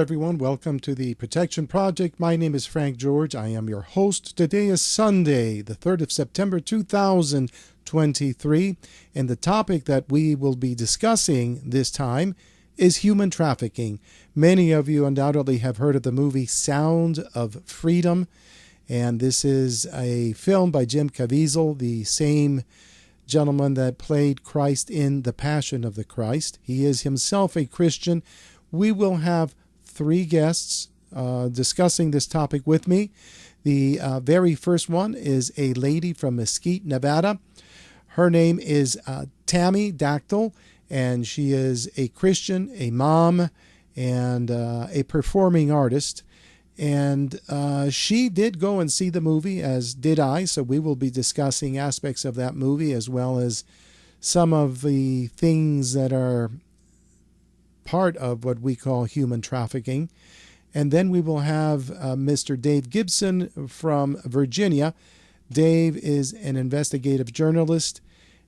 everyone. Welcome to the Protection Project. My name is Frank George. I am your host. Today is Sunday, the 3rd of September, 2023. And the topic that we will be discussing this time is human trafficking. Many of you undoubtedly have heard of the movie Sound of Freedom. And this is a film by Jim Caviezel, the same gentleman that played Christ in The Passion of the Christ. He is himself a Christian. We will have three guests discussing this topic with me. The very first one is a lady from Mesquite, Nevada. Her name is Tammy Dactyl, and she is a Christian, a mom, and a performing artist. And she did go and see the movie, as did I, so we will be discussing aspects of that movie as well as some of the things that are part of what we call human trafficking. And then we will have Mr. Dave Gibson from Virginia. Dave is an investigative journalist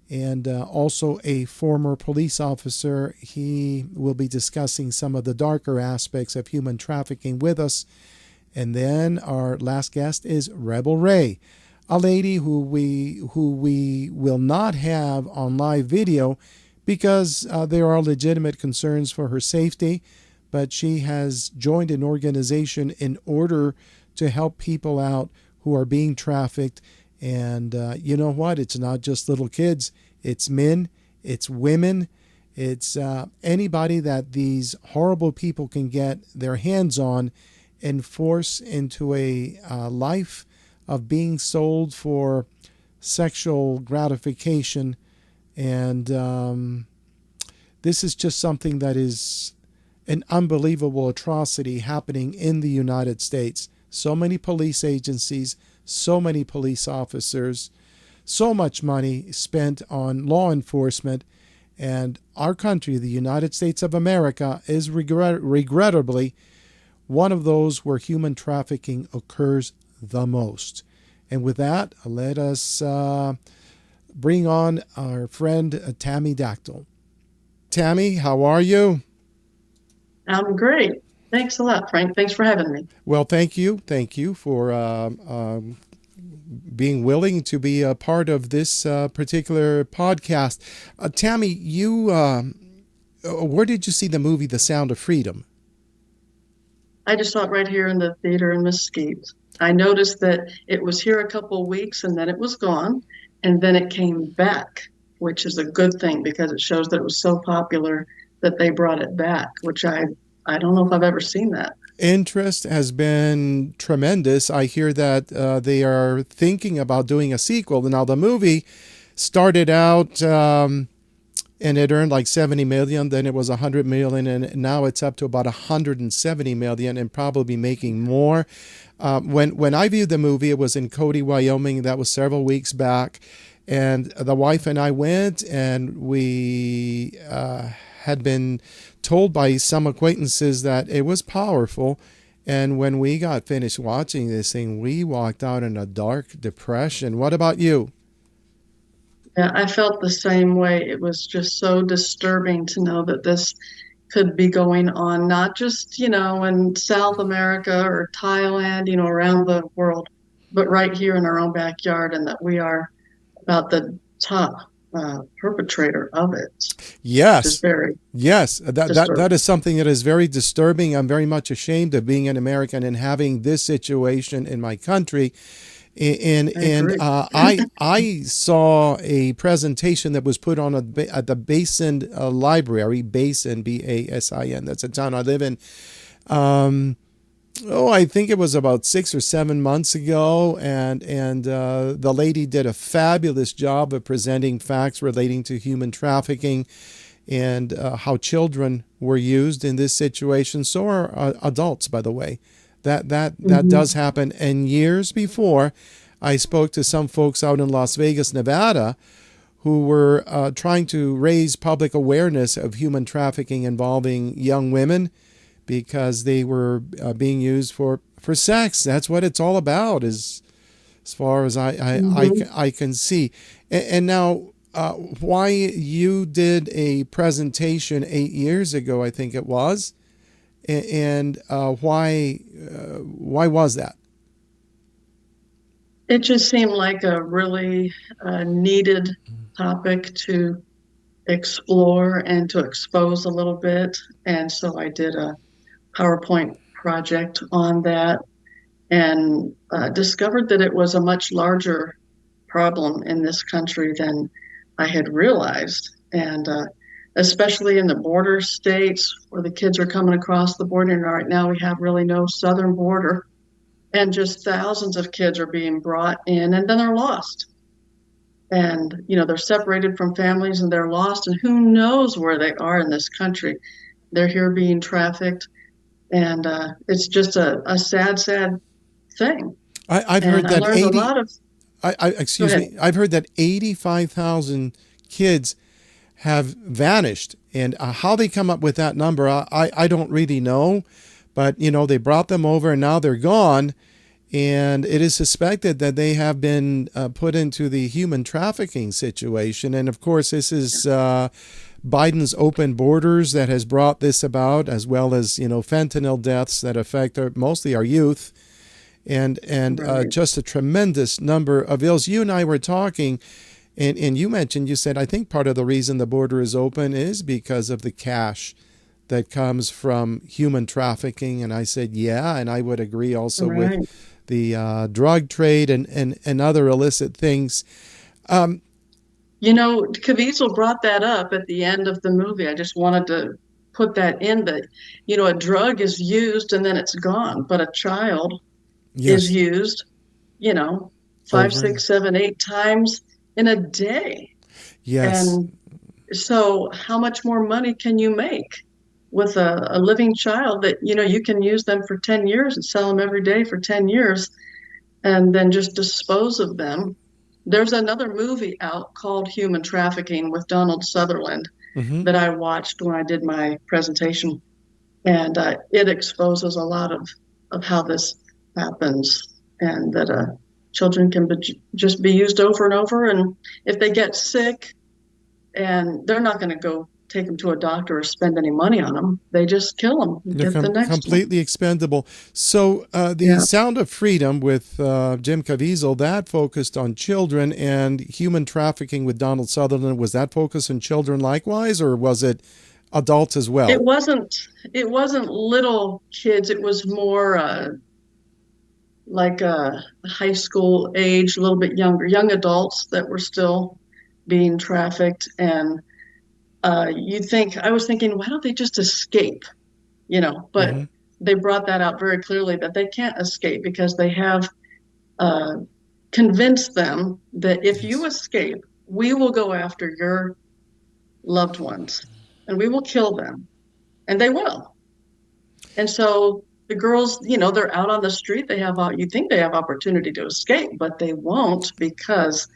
and also a former police officer. He will be discussing some of the darker aspects of human trafficking with us. And then our last guest is Rebel Ray, a lady who we will not have on live video because there are legitimate concerns for her safety, but she has joined an organization in order to help people out who are being trafficked. And you know what? It's not just little kids. It's men. It's women. It's anybody that these horrible people can get their hands on and force into a life of being sold for sexual gratification. And this is just something that is an unbelievable atrocity happening in the United States. So many police agencies, so many police officers, so much money spent on law enforcement. And our country, the United States of America, is regrettably one of those where human trafficking occurs the most. And with that, let us bring on our friend Tammy Dactyl. Tammy, how are you? I'm great. Thanks a lot, Frank. Thanks for having me. Well, thank you. Thank you for being willing to be a part of this particular podcast. Tammy, you where did you see the movie The Sound of Freedom? I just saw it right here in the theater in Mesquite. I noticed that it was here a couple of weeks and then it was gone, and then it came back, which is a good thing because it shows that it was so popular that they brought it back, which I don't know if I've ever seen that. Interest has been tremendous. I hear that they are thinking about doing a sequel. Now, the movie started out and it earned like 70 million, then it was 100 million, and now it's up to about 170 million and probably making more. When I viewed the movie, it was in Cody, Wyoming. That was several weeks back. And the wife and I went, and we had been told by some acquaintances that it was powerful. And when we got finished watching this thing, we walked out in a dark depression. What about you? Yeah, I felt the same way. It was just so disturbing to know that this could be going on, not just, in South America or Thailand, around the world, but right here in our own backyard, and that we are about the top perpetrator of it. Yes. Just very that is something that is very disturbing. I'm very much ashamed of being an American and having this situation in my country. And I saw a presentation that was put on at the Basin Library, Basin, Basin. That's a town I live in. I think it was about 6 or 7 months ago, and the lady did a fabulous job of presenting facts relating to human trafficking and how children were used in this situation. So are adults, by the way. That does happen. And years before, I spoke to some folks out in Las Vegas, Nevada, who were trying to raise public awareness of human trafficking involving young women because they were being used for sex. That's what it's all about, as far as I can see. And now, why you did a presentation 8 years ago, I think it was, and why was that? It just seemed like a really needed topic to explore and to expose a little bit. And so I did a PowerPoint project on that and discovered that it was a much larger problem in this country than I had realized. And especially in the border states where the kids are coming across the border. And right now we have really no southern border. And just thousands of kids are being brought in and then they're lost. And, they're separated from families and they're lost. And who knows where they are in this country. They're here being trafficked. And it's just a sad, sad thing. I've And heard I that learned a lot of. excuse me. I've heard that 85,000 kids have vanished, and how they come up with that number, I don't really know. But they brought them over, and now they're gone. And it is suspected that they have been put into the human trafficking situation. And of course, this is Biden's open borders that has brought this about, as well as fentanyl deaths that affect mostly our youth, and Right. just a tremendous number of ills. You and I were talking, and you said, I think part of the reason the border is open is because of the cash that comes from human trafficking. And I said, yeah, and I would agree also with Right. the drug trade and other illicit things. Um, Caviezel brought that up at the end of the movie. I just wanted to put that in that, a drug is used and then it's gone, but a child is yes, used, you know, five, over. six, seven, 8 times in a day. Yes, And so how much more money can you make with a living child that, you can use them for 10 years and sell them every day for 10 years and then just dispose of them? There's another movie out called Human Trafficking with Donald Sutherland hmm, that I watched when I did my presentation. And it exposes a lot of how this happens and that children can just be used over and over. And if they get sick, and they're not going to go take them to a doctor or spend any money on them, they just kill them and they're get the next one. completely expendable. So the Yeah. Sound of Freedom with Jim Caviezel, that focused on children, and Human Trafficking with Donald Sutherland, was that focused on children likewise, or was it adults as It well? wasn't it wasn't little kids. It was more like high school age, a little bit younger, young adults that were still being trafficked. And I was thinking, why don't they just escape? But Hmm. they brought that out very clearly that they can't escape because they have uh, convinced them that if you Yes. escape, we will go after your loved ones and we will kill them. And they will. And so the girls, they're out on the street. You think they have opportunity to escape, but they won't because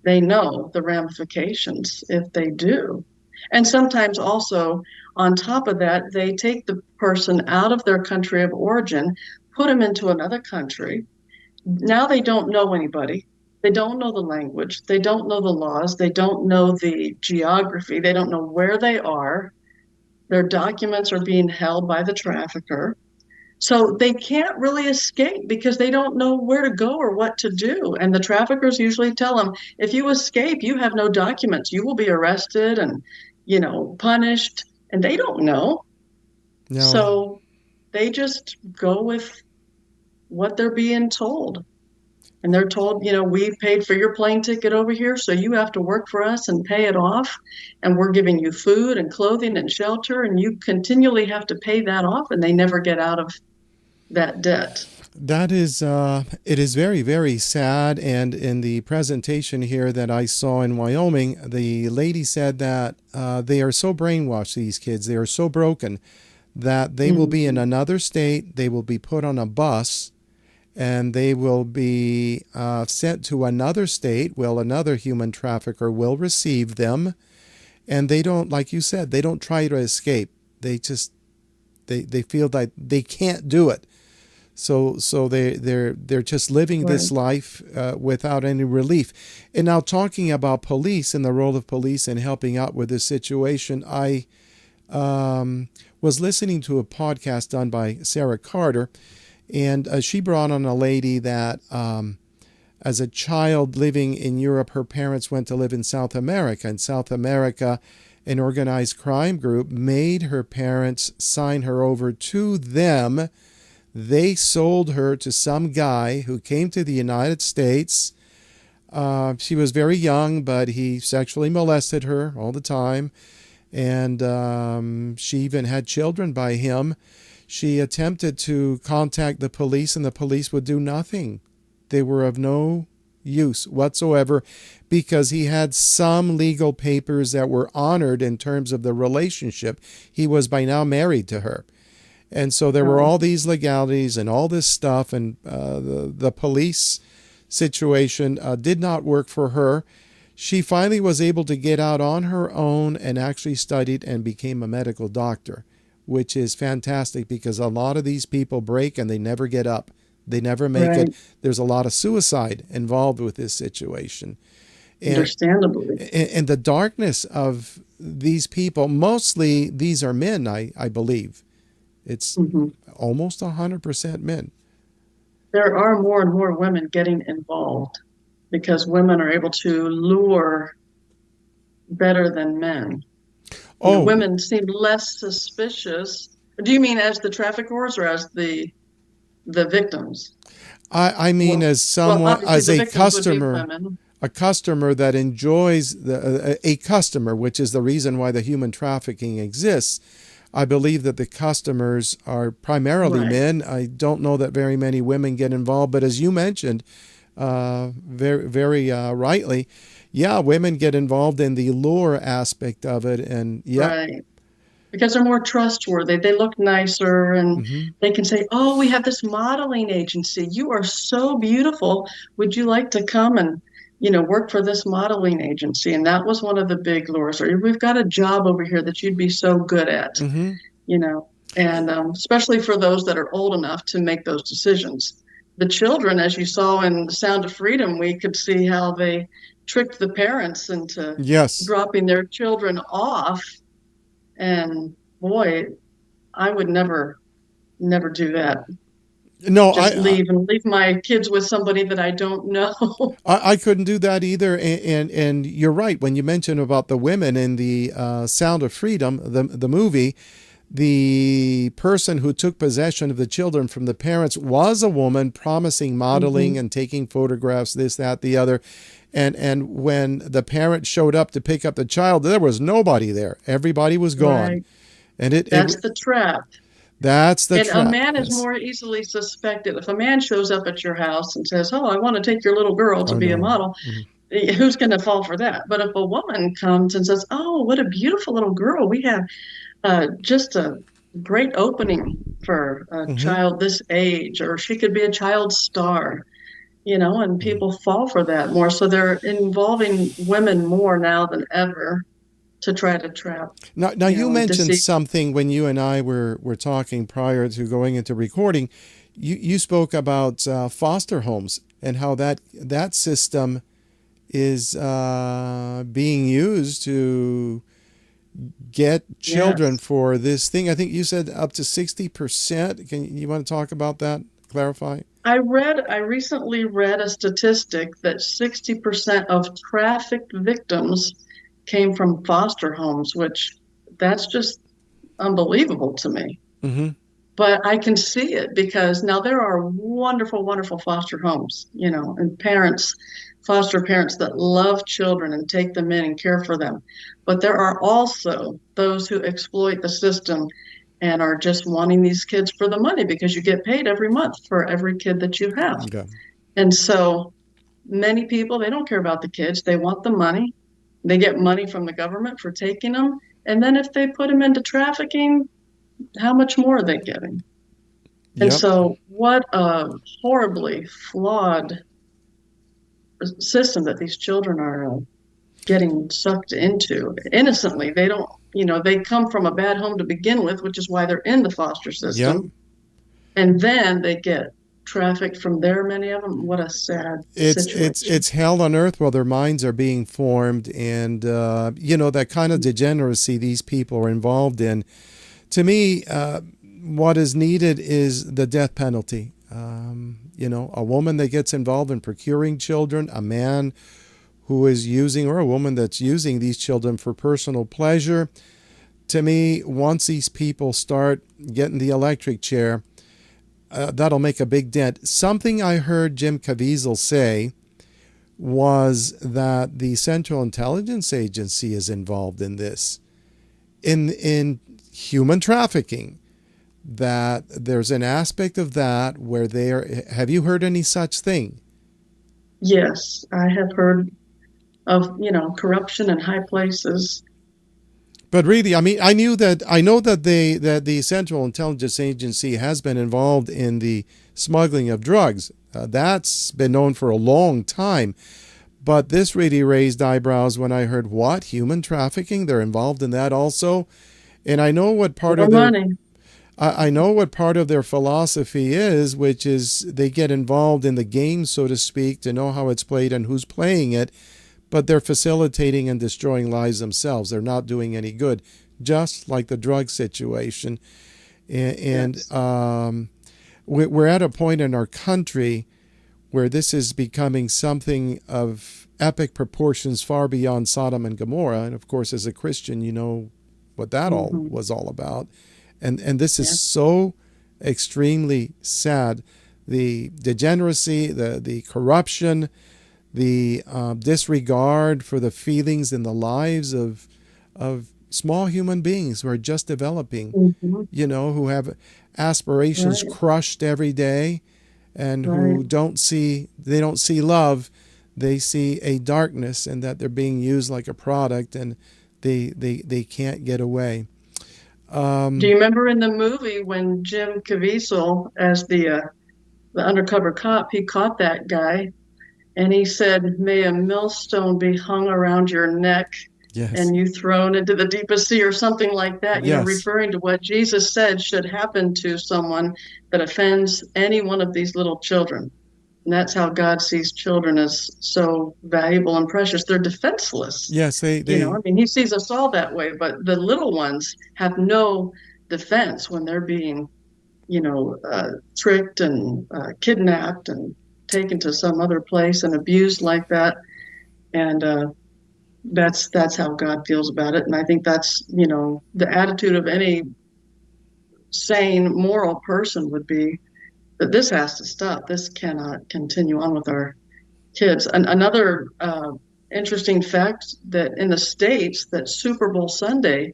they know the ramifications if they do. And sometimes also, on top of that, they take the person out of their country of origin, put them into another country. Now they don't know anybody. They don't know the language. They don't know the laws. They don't know the geography. They don't know where they are. Their documents are being held by the trafficker. So they can't really escape because they don't know where to go or what to do. And the traffickers usually tell them, if you escape, you have no documents. You will be arrested and, punished. And they don't know. No. So they just go with what they're being told. And they're told, we paid for your plane ticket over here, so you have to work for us and pay it off. And we're giving you food and clothing and shelter, and you continually have to pay that off, and they never get out of that debt. That is, it is very, very sad. And in the presentation here that I saw in Wyoming, the lady said that they are so brainwashed, these kids, they are so broken that they will be in Mhm. another state, they will be put on a bus, and they will be sent to another state. Well, another human trafficker will receive them, and they don't, like you said, they don't try to escape. They just they feel that they can't do it. So they're just living this Right. life without any relief. And now, talking about police and the role of police in helping out with this situation, was listening to a podcast done by Sarah Carter, and she brought on a lady that, as a child living in Europe, her parents went to live in South America. In South America, an organized crime group made her parents sign her over to them. They sold her to some guy who came to the United States. She was very young, but he sexually molested her all the time. And she even had children by him. She attempted to contact the police, and the police would do nothing. They were of no use whatsoever because he had some legal papers that were honored in terms of the relationship. He was by now married to her. And so there were all these legalities and all this stuff, and the police situation did not work for her. She finally was able to get out on her own and actually studied and became a medical doctor, which is fantastic because a lot of these people break and they never get up. They never make it. There's a lot of suicide involved with this situation. Understandably. And the darkness of these people, mostly these are men, I believe. It's almost 100% men. There are more and more women getting involved because women are able to lure better than men. Women seem less suspicious. Do you mean as the traffickers or as the victims? I mean, as someone, as a customer that enjoys a customer, which is the reason why the human trafficking exists. I believe that the customers are primarily men. I don't know that very many women get involved, but as you mentioned, very rightly, women get involved in the lure aspect of it, and because they're more trustworthy. They look nicer, and they can say, "Oh, we have this modeling agency. You are so beautiful. Would you like to come and work for this modeling agency?" And that was one of the big lures. Or we've got a job over here that you'd be so good at, and especially for those that are old enough to make those decisions. The children, as you saw in The Sound of Freedom, we could see how they tricked the parents into dropping their children off. And boy, I would never do that. No, just leave my kids with somebody that I don't know. I couldn't do that either. And you're right. When you mentioned about the women in the Sound of Freedom, the movie, the person who took possession of the children from the parents was a woman promising modeling and taking photographs, this, that, the other. And when the parent showed up to pick up the child, there was nobody there. Everybody was gone. Right. And that's the trap. That's the trap. And a man is more easily suspected. If a man shows up at your house and says, "Oh, I want to take your little girl to be a model," who's going to fall for that? But if a woman comes and says, "Oh, what a beautiful little girl. We have just a great opening for a child this age," or she could be a child star, and people fall for that more. So they're involving women more now than ever to try to trap. Now you mentioned something when you and I were talking prior to going into recording. You spoke about foster homes and how that system is being used to get children for this thing. I think you said up to 60%. You want to talk about that? Clarify. I recently read a statistic that 60% of trafficked victims came from foster homes, which that's just unbelievable to me. But I can see it because now there are wonderful, wonderful foster homes, and foster parents that love children and take them in and care for them. But there are also those who exploit the system and are just wanting these kids for the money because you get paid every month for every kid that you have. Okay. And so many people, they don't care about the kids. They want the money. They get money from the government for taking them. And then if they put them into trafficking, how much more are they getting? And so what a horribly flawed system that these children are getting sucked into innocently. They don't, they come from a bad home to begin with, which is why they're in the foster system. And then they get trafficked from there, many of them. What a sad It's situation. hell on earth while their minds are being formed, and that kind of degeneracy these people are involved in. To me, what is needed is the death penalty. A woman that gets involved in procuring children, a man who is using, or a woman that's using these children for personal pleasure. To me, once these people start getting the electric chair, that'll make a big dent. Something I heard Jim Caviezel say was that the Central Intelligence Agency is involved in this, in human trafficking. That there's an aspect of that where they are. Have you heard any such thing? Yes, I have heard of, corruption in high places. But really, I mean, I know that the Central Intelligence Agency has been involved in the smuggling of drugs. That's been known for a long time. But this really raised eyebrows when I heard, what, human trafficking? They're involved in that also. And I know what part More of their money. I know what part of their philosophy is, which is they get involved in the game, so to speak, to know how it's played and who's playing it, but they're facilitating and destroying lives themselves. They're not doing any good, just like the drug situation. And Yes. we're at a point in our country where this is becoming something of epic proportions far beyond Sodom and Gomorrah. And of course, as a Christian, you know what that all Hmm. was all about. And this is Yeah. so extremely sad. The degeneracy, the corruption, the disregard for the feelings and the lives of small human beings who are just developing, Hmm. who have aspirations Right. crushed every day, and Right. who they don't see love, they see a darkness, and that they're being used like a product, and they can't get away. Do you Um, remember in the movie when Jim Caviezel, as the undercover cop, he caught that guy and he said, "May a millstone be hung around your neck yes, and you thrown into the deepest sea," or something like that, yes, referring to what Jesus said should happen to someone that offends any one of these little children. And that's how God sees children as so valuable and precious. They're defenseless. yes. I mean, he sees us all that way, but the little ones have no defense when they're being, tricked and kidnapped and taken to some other place and abused like that. And that's how God feels about it. And I think that's, the attitude of any sane, moral person would be that this has to stop. This cannot continue on with our kids. And another interesting fact that in the States, that Super Bowl Sunday,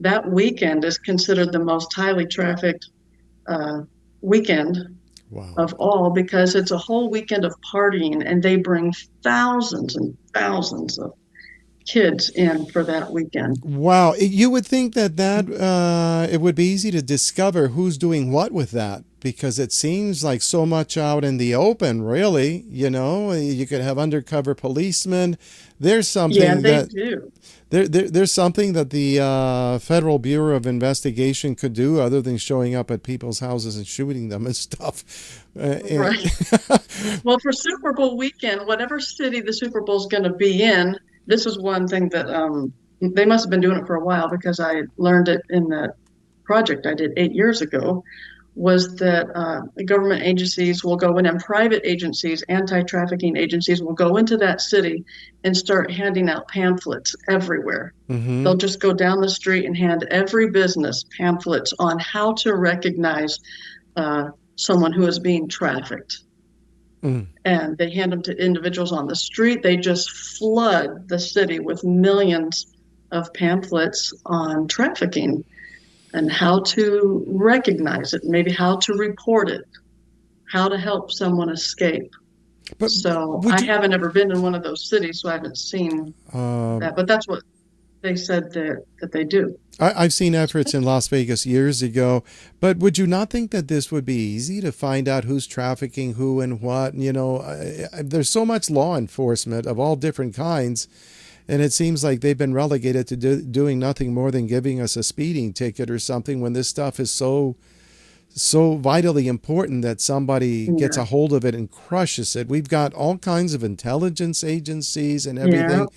that weekend is considered the most highly trafficked uh, weekend Wow. of all because it's a whole weekend of partying and they bring thousands and thousands of kids in for that weekend. Wow, you would think that it would be easy to discover who's doing what with that because it seems like so much out in the open, really. You could have undercover policemen. There's Yeah, something they that do. there's something that the Federal Bureau of Investigation could do other than showing up at people's houses and shooting them and stuff. And Right. Well, for Super Bowl weekend, whatever city the Super Bowl's going to be in, this is one thing that they must have been doing it for a while because I learned it in that project I did 8 years ago. Was that the government agencies will go in and private agencies, anti-trafficking agencies will go into that city and start handing out pamphlets everywhere. mm-hmm. They'll just go down the street and hand every business pamphlets on how to recognize uh, someone who is being trafficked. Mm. And they hand them to individuals on the street. They just flood the city with millions of pamphlets on trafficking and how to recognize it, maybe how to report it, how to help someone escape. But So would I you? haven't ever been in one of those cities, so I haven't seen Um, that. But that's what they said that they do. I've seen efforts in Las Vegas years ago, but would you not think that this would be easy to find out who's trafficking who and what? There's so much law enforcement of all different kinds, and it seems like they've been relegated to doing nothing more than giving us a speeding ticket or something when this stuff is so vitally important that somebody gets a Yeah. hold of it and crushes it. We've got all kinds of intelligence agencies and Yeah. everything.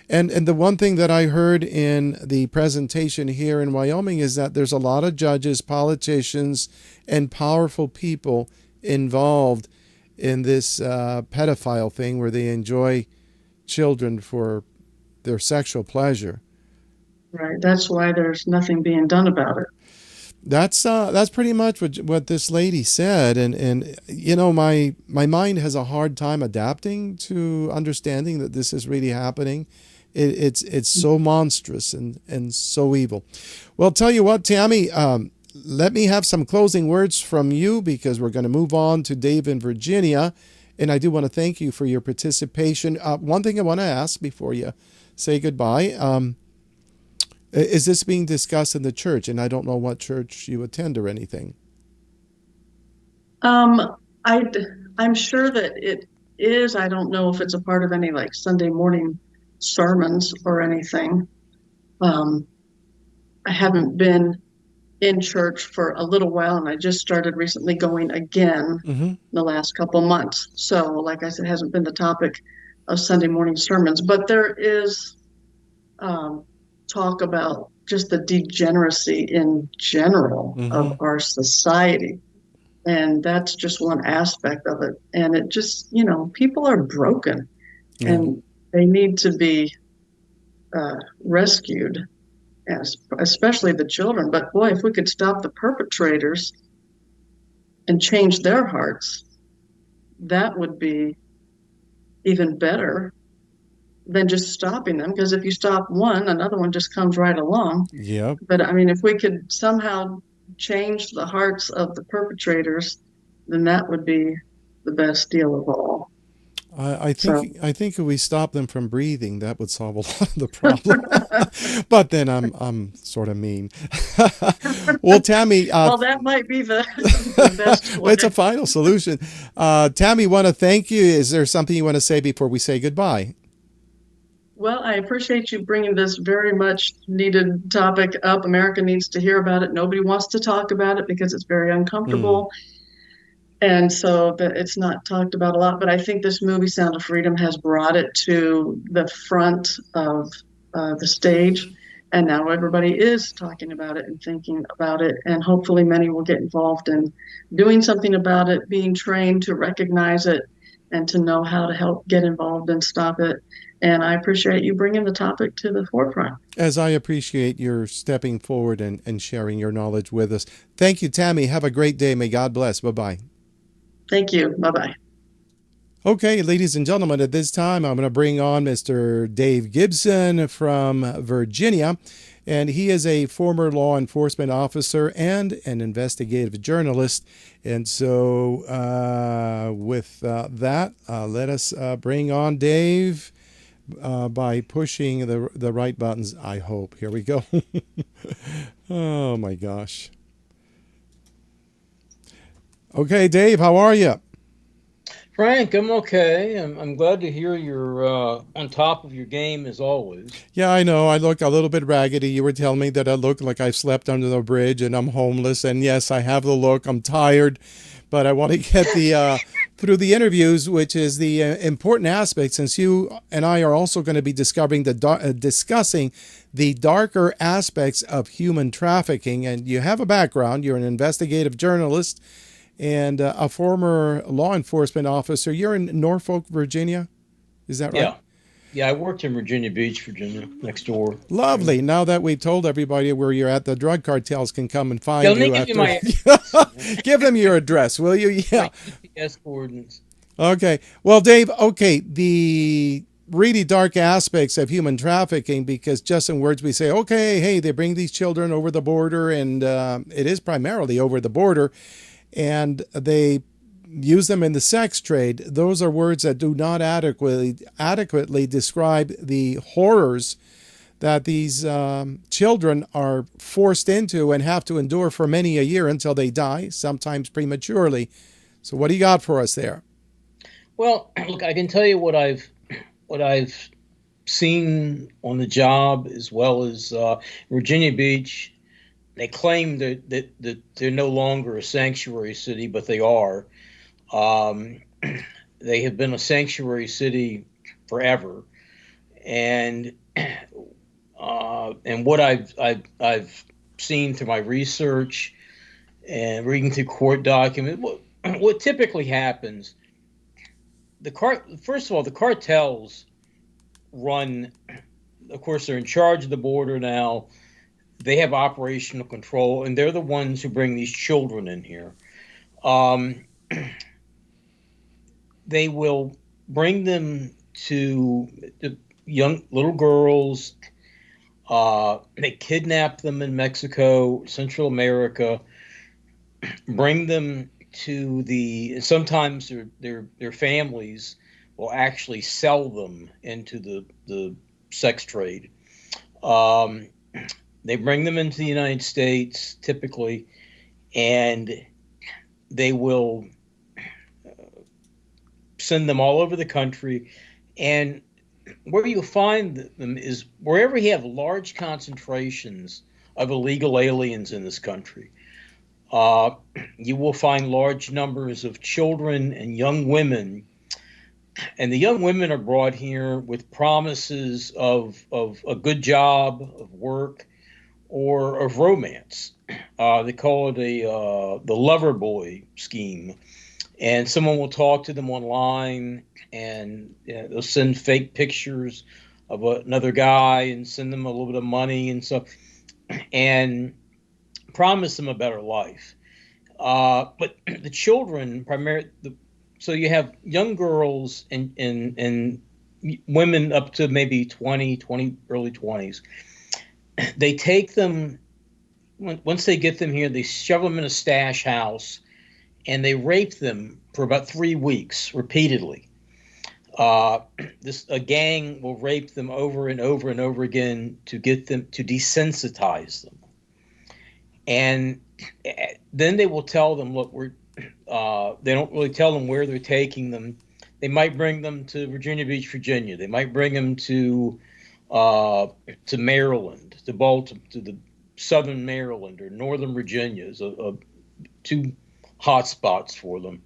And the one thing that I heard in the presentation here in Wyoming is that there's a lot of judges, politicians, and powerful people involved in this pedophile thing where they enjoy children for their sexual pleasure. Right. That's why there's nothing being done about it. That's pretty much what this lady said, and you know my mind has a hard time adapting to understanding that this is really happening. It's so monstrous and so evil. Well, tell you what, Tammy, let me have some closing words from you because we're going to move on to Dave in Virginia, and I do want to thank you for your participation. One thing I want to ask before you say goodbye. Is this being discussed in the church? And I don't know what church you attend or anything. Um, I, I'm sure that it is. I don't know if it's a part of any like Sunday morning sermons or anything. Um, I haven't been in church for a little while, and I just started recently going again Mm-hmm. the last couple months. So, like I said, it hasn't been the topic of Sunday morning sermons, but there is um, talk about just the degeneracy in general Mm-hmm. of our society. And that's just one aspect of it. And it just, people are broken Yeah. and they need to be rescued, especially the children. But boy, if we could stop the perpetrators and change their hearts, that would be even better than just stopping them. Because if you stop one, another one just comes right along. Yep. But I mean, if we could somehow change the hearts of the perpetrators, then that would be the best deal of all. I So, think I think if we stop them from breathing, that would solve a lot of the problem. But then I'm sort of mean. Well, Tammy, well, that might be the best way. it's a final solution. Tammy, want to thank you. Is there something you want to say before we say goodbye? Well, I appreciate you bringing this very much needed topic up. America needs to hear about it. Nobody wants to talk about it because it's very Mm, uncomfortable. And so that it's not talked about a lot. But I think this movie, Sound of Freedom, has brought it to the front of the stage. And now everybody is talking about it and thinking about it. And hopefully, many will get involved in doing something about it, being trained to recognize it and to know how to help get involved and stop it. And I appreciate you bringing the topic to the forefront. as I appreciate your stepping forward and sharing your knowledge with us. Thank you, Tammy. Have a great day. May God bless. Bye bye. Thank you. Bye bye. Okay, ladies and gentlemen, at this time, I'm going to bring on Mr. Dave Gibson from Virginia. And he is a former law enforcement officer and an investigative journalist. And so, with that, let us bring on Dave by pushing the right buttons, I hope. Here we go. Oh, my gosh. Okay, Dave, how are you? Frank, I'm okay. I'm glad to hear you're on top of your game as always. Yeah, I know. I look a little bit raggedy. You were telling me that I look like I slept under the bridge and I'm homeless. And yes, I have the look. I'm tired, but I want to get the through the interviews, which is the important aspect. Since you and I are also going to be discovering discussing the darker aspects of human trafficking, and you have a background. You're an investigative journalist and a former law enforcement officer. You're in Norfolk, Virginia. Is that right? Yeah. Yeah, I worked in Virginia Beach, Virginia, next door. Lovely. Now that we've told everybody where you're at, the drug cartels can come and Yeah, find let me you give you after. my address. Give them your address, will you? Yeah. My GPS coordinates. Okay. Well, Dave, okay, the really dark aspects of human trafficking, because just in words we say, okay, hey, they bring these children over the border, and it is primarily over the border, and they use them in the sex trade. Those are words that do not adequately describe the horrors that these children are forced into and have to endure for many a year until they die, sometimes prematurely. So, what do you got for us there? Well, look, I can tell you what I've seen on the job as well as Virginia Beach. they claim that they're no longer a sanctuary city, but they are. Um, they have been a sanctuary city forever, and what I've seen through my research and reading through court documents, what typically happens, first of all, the cartels run. Of course, they're in charge of the border now. They have operational control, and they're the ones who bring these children in here. Um, they will bring them to the young little girls. They kidnap them in Mexico, Central America, bring them to sometimes their families will actually sell them into the sex trade. Um, they bring them into the United States typically, and they will send them all over the country. And where you'll find them is wherever you have large concentrations of illegal aliens in this country. Uh, you will find large numbers of children and young women, and the young women are brought here with promises of a good job, of work, or of romance. They call it the lover boy scheme, and someone will talk to them online, and they'll send fake pictures of another guy and send them a little bit of money and stuff, and promise them a better life. But the children, primarily, so you have young girls and women up to maybe 20, early 20s. They take them, once they get them here, they shove them in a stash house, and they rape them for about 3 weeks repeatedly. A gang will rape them over and over and over again to get them to desensitize them, and then they will tell them, look, they don't really tell them where they're taking them. They might bring them to Virginia Beach, Virginia. They might bring them to Maryland, to Baltimore, to the southern Maryland or northern Virginia is two hot spots for them,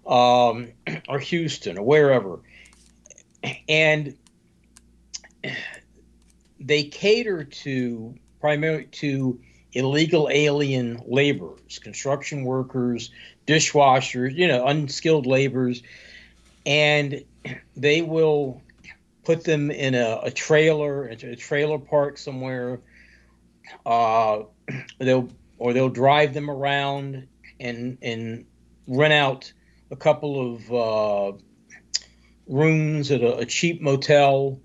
or Houston or wherever. And they cater primarily to illegal alien laborers, construction workers, dishwashers, unskilled laborers, and they will put them in a trailer, into a trailer park somewhere. They'll drive them around and rent out a couple of rooms at a cheap motel,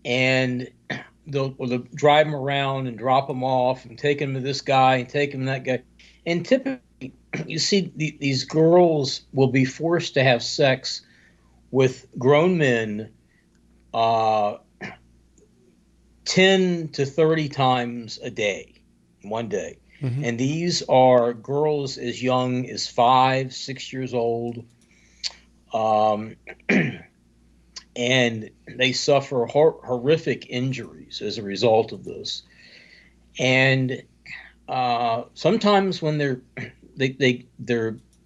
and they'll drive them around and drop them off and take them to this guy and take them to that guy. And typically, you see these girls will be forced to have sex with grown men 10 to 30 times a day, one day. Mm-hmm. And these are girls as young as 5, 6 years old. And they suffer horrific injuries as a result of this. And sometimes when they're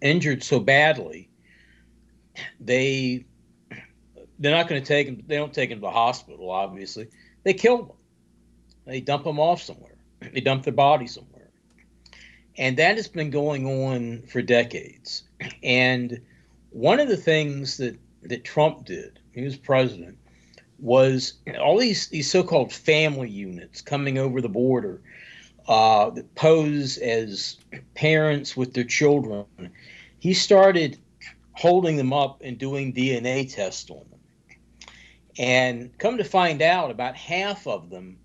injured so badly, they're not going to take them. They don't take them to the hospital. Obviously, they kill them. They dump them off somewhere. They dump their body somewhere, and that has been going on for decades. And one of the things that Trump did, he was president, was all these so-called family units coming over the border that pose as parents with their children. He started holding them up and doing DNA tests on them. And come to find out, about half of them,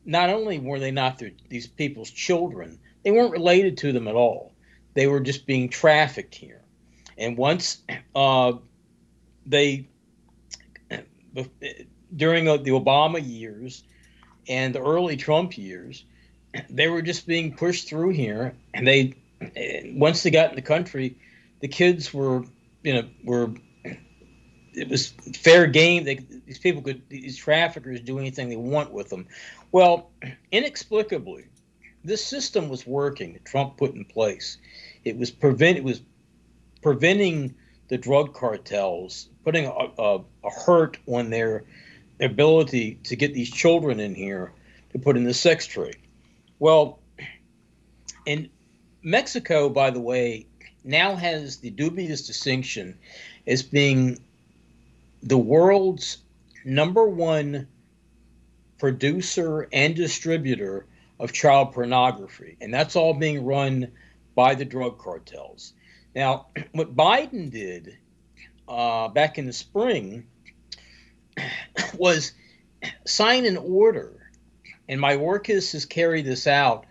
not only were they not these people's children, they weren't related to them at all. They were just being trafficked here. And once during the Obama years and the early Trump years, they were just being pushed through here. And once they got in the country, the kids were, it was fair game. These traffickers do anything they want with them. Well, inexplicably, this system was working that Trump put in place. It was preventing the drug cartels, putting a hurt on their ability to get these children in here to put in the sex trade. Well, and Mexico, by the way, now has the dubious distinction as being the world's #1 producer and distributor of child pornography. And that's all being run by the drug cartels. Now, what Biden did back in the spring was sign an order, and Mayorkas has carried this out,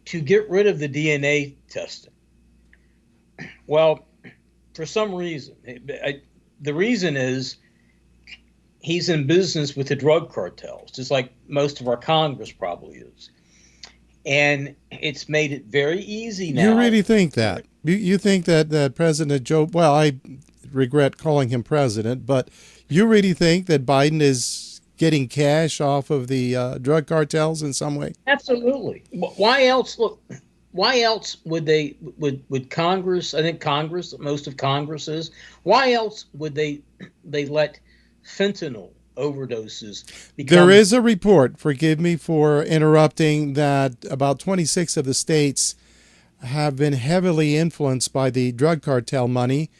to get rid of the DNA testing. Well, for some reason, the reason is he's in business with the drug cartels, just like most of our Congress probably is. And it's made it very easy now. You really think that? You think that President Joe, well, I regret calling him president, but you really think that Biden is getting cash off of the drug cartels in some way? Absolutely. Why else? Look, why else would Congress? I think Congress, most of Congress is. Why else would they let fentanyl overdoses become? There is a report, forgive me for interrupting, that about 26 of the states have been heavily influenced by the drug cartel money,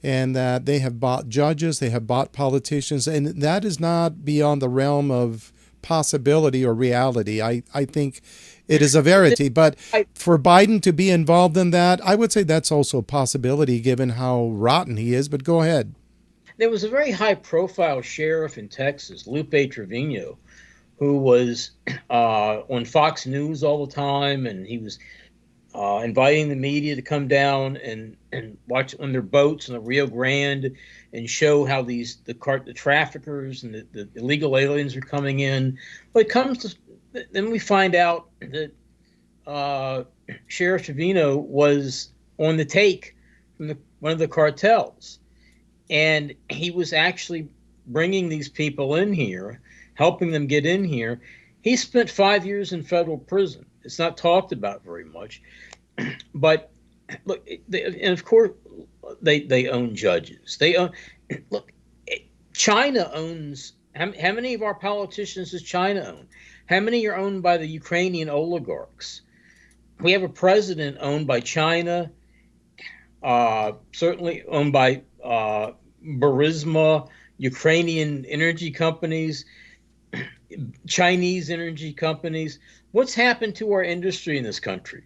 and that they have bought judges, they have bought politicians, and that is not beyond the realm of possibility or reality. I think it is a verity. But for Biden to be involved in that, I would say that's also a possibility given how rotten he is. But go ahead. There was a very high-profile sheriff in Texas, Lupe Trevino, who was on Fox News all the time, and he was inviting the media to come down and watch on their boats in the Rio Grande and show how the traffickers and the illegal aliens are coming in. But it comes to, then we find out that Sheriff Trevino was on the take from one of the cartels, and he was actually bringing these people in here, helping them get in here. He spent 5 years in federal prison. It's not talked about very much, but look, and of course they own judges. They own. Look, China owns. How many of our politicians does China own? How many are owned by the Ukrainian oligarchs? We have a president owned by China, certainly owned by Burisma, Ukrainian energy companies, Chinese energy companies. What's happened to our industry in this country?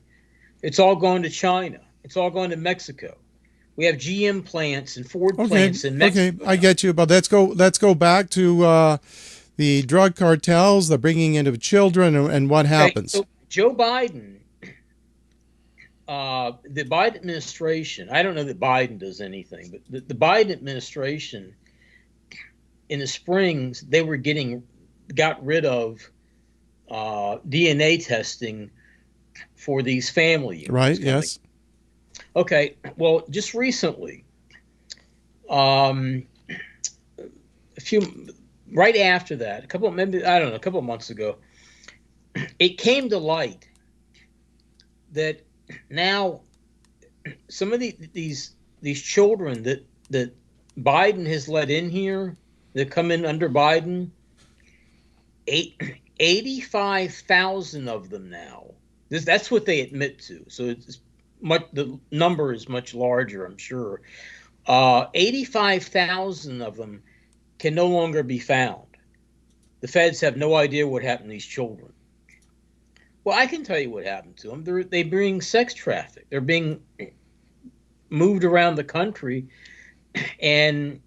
It's all gone to China. It's all gone to Mexico. We have GM plants and Ford plants in Mexico. Okay, I get you. But let's go back to the drug cartels, the bringing in of children, and what happens. So Joe Biden, the Biden administration, I don't know that Biden does anything, but the Biden administration in the springs, they got rid of DNA testing for these family units. Right, yes. Okay, well, just recently, right after that, a couple of months ago, it came to light that now some of these children that Biden has let in here, that come in under Biden, 85,000 of them now. That's what they admit to. So it's the number is much larger, I'm sure. 85,000 of them can no longer be found. The feds have no idea what happened to these children. Well, I can tell you what happened to them. They're being sex trafficked. They're being moved around the country and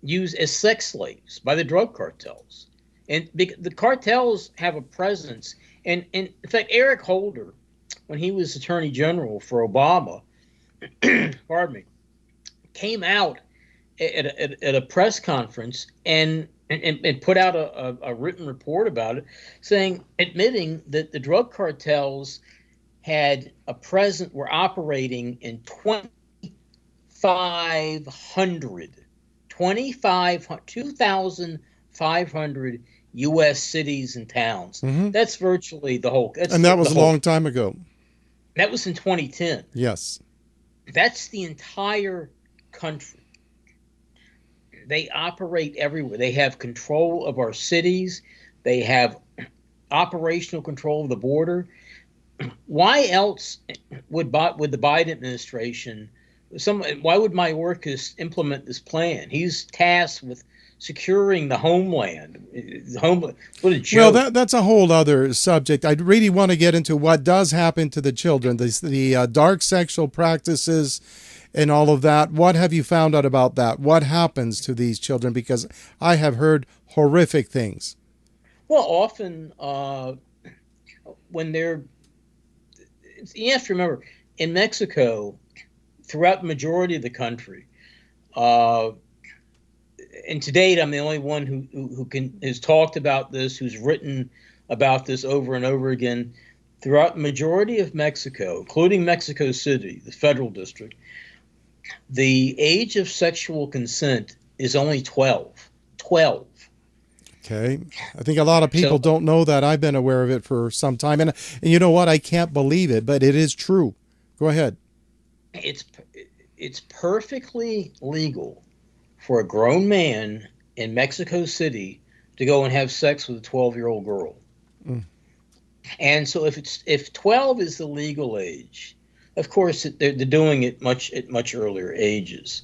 used as sex slaves by the drug cartels. And the cartels have a presence. And in fact, Eric Holder, when he was Attorney General for Obama, pardon me, came out at a press conference and put out a written report about it, admitting that the drug cartels were operating in 2,500 U.S. cities and towns. Hmm. That's virtually the whole. That's And that was the a whole. long time ago. That was in 2010. Yes. That's the entire country. They operate everywhere. They have control of our cities. They have operational control of the border. Why else would the Biden administration? Why would Mayorkas implement this plan? He's tasked with securing the homeland. What a Well, joke! that's a whole other subject. I really want to get into what does happen to the children, the dark sexual practices and all of that. What have you found out about that? What happens to these children? Because I have heard horrific things. Well, often when you have to remember, in Mexico, throughout the majority of the country, uh, and to date, I'm the only one who has talked about this, who's written about this over and over again. Throughout the majority of Mexico, including Mexico City, the federal district, the age of sexual consent is only 12. 12. Okay. I think a lot of people So don't know that. I've been aware of it for some time. And you know what? I can't believe it, but it is true. Go ahead. it's perfectly legal for a grown man in Mexico City to go and have sex with a 12-year-old girl. Mm. And so if 12 is the legal age, of course they're doing it at much earlier ages,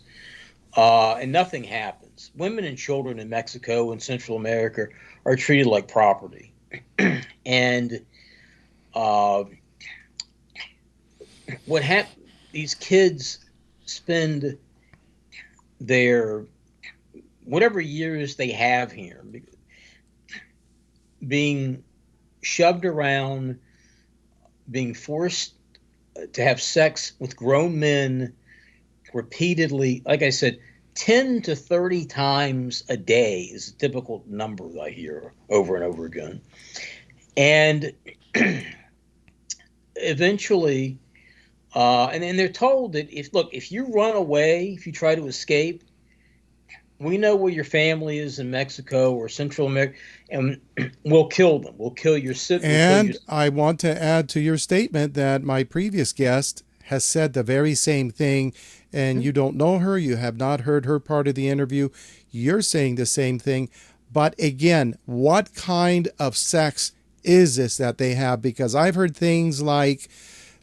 and nothing happens. Women and children in Mexico and Central America are treated like property, and what happens? These kids spend their whatever years they have here being shoved around, being forced to have sex with grown men repeatedly. Like I said, 10 to 30 times a day is a typical number that I hear over and over again. And eventually, and then they're told that if you run away, if you try to escape, we know where your family is in Mexico or Central America, and we'll kill them. We'll kill your sibling. And I want to add to your statement that my previous guest has said the very same thing, and you don't know her. You have not heard her part of the interview. You're saying the same thing. But again, what kind of sex is this that they have? Because I've heard things like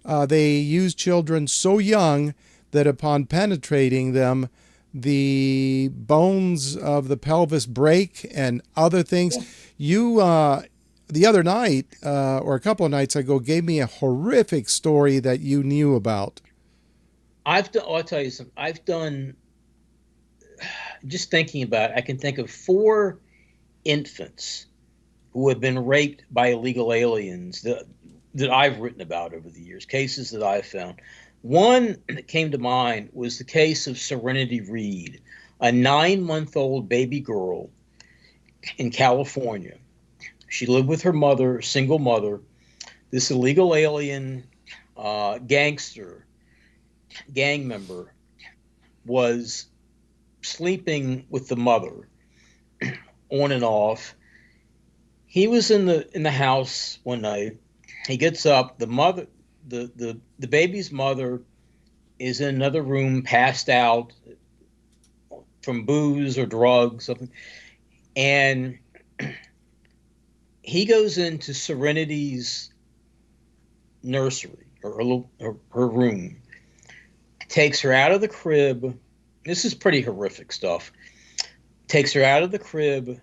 they use children so young that upon penetrating them, the bones of the pelvis break and other things. You, the other night, or a couple of nights ago, gave me a horrific story that you knew about. I'll tell you something. I've done, just thinking about it, I can think of 4 infants who have been raped by illegal aliens that I've written about over the years, cases that I've found. One that came to mind was the case of Serenity Reed, a 9-month-old baby girl in California. She lived with her mother, single mother. This illegal alien gang member was sleeping with the mother on and off. He was in the house one night. He gets up. The baby's mother is in another room, passed out from booze or drugs, something. And he goes into Serenity's nursery or her room, takes her out of the crib. This is pretty horrific stuff. Takes her out of the crib,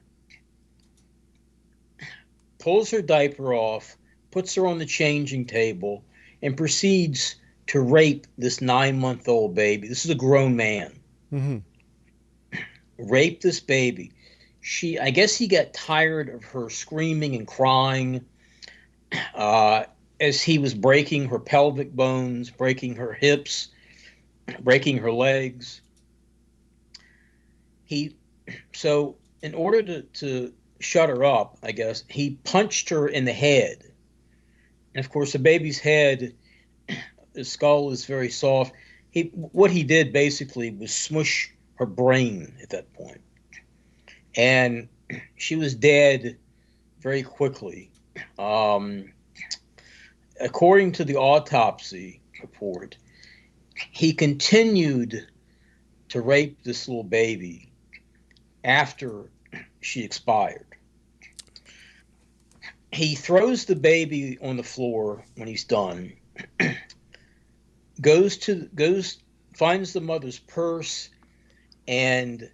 pulls her diaper off, puts her on the changing table, and proceeds to rape this 9-month-old baby. This is a grown man. Mm-hmm. Raped this baby. I guess he got tired of her screaming and crying as he was breaking her pelvic bones, breaking her hips, breaking her legs. So in order to shut her up, I guess, he punched her in the head. And of course, the baby's head, the skull is very soft. What he did basically was smush her brain at that point. And she was dead very quickly. Um, According to the autopsy report, he continued to rape this little baby after she expired. He throws the baby on the floor when he's done, goes finds the mother's purse and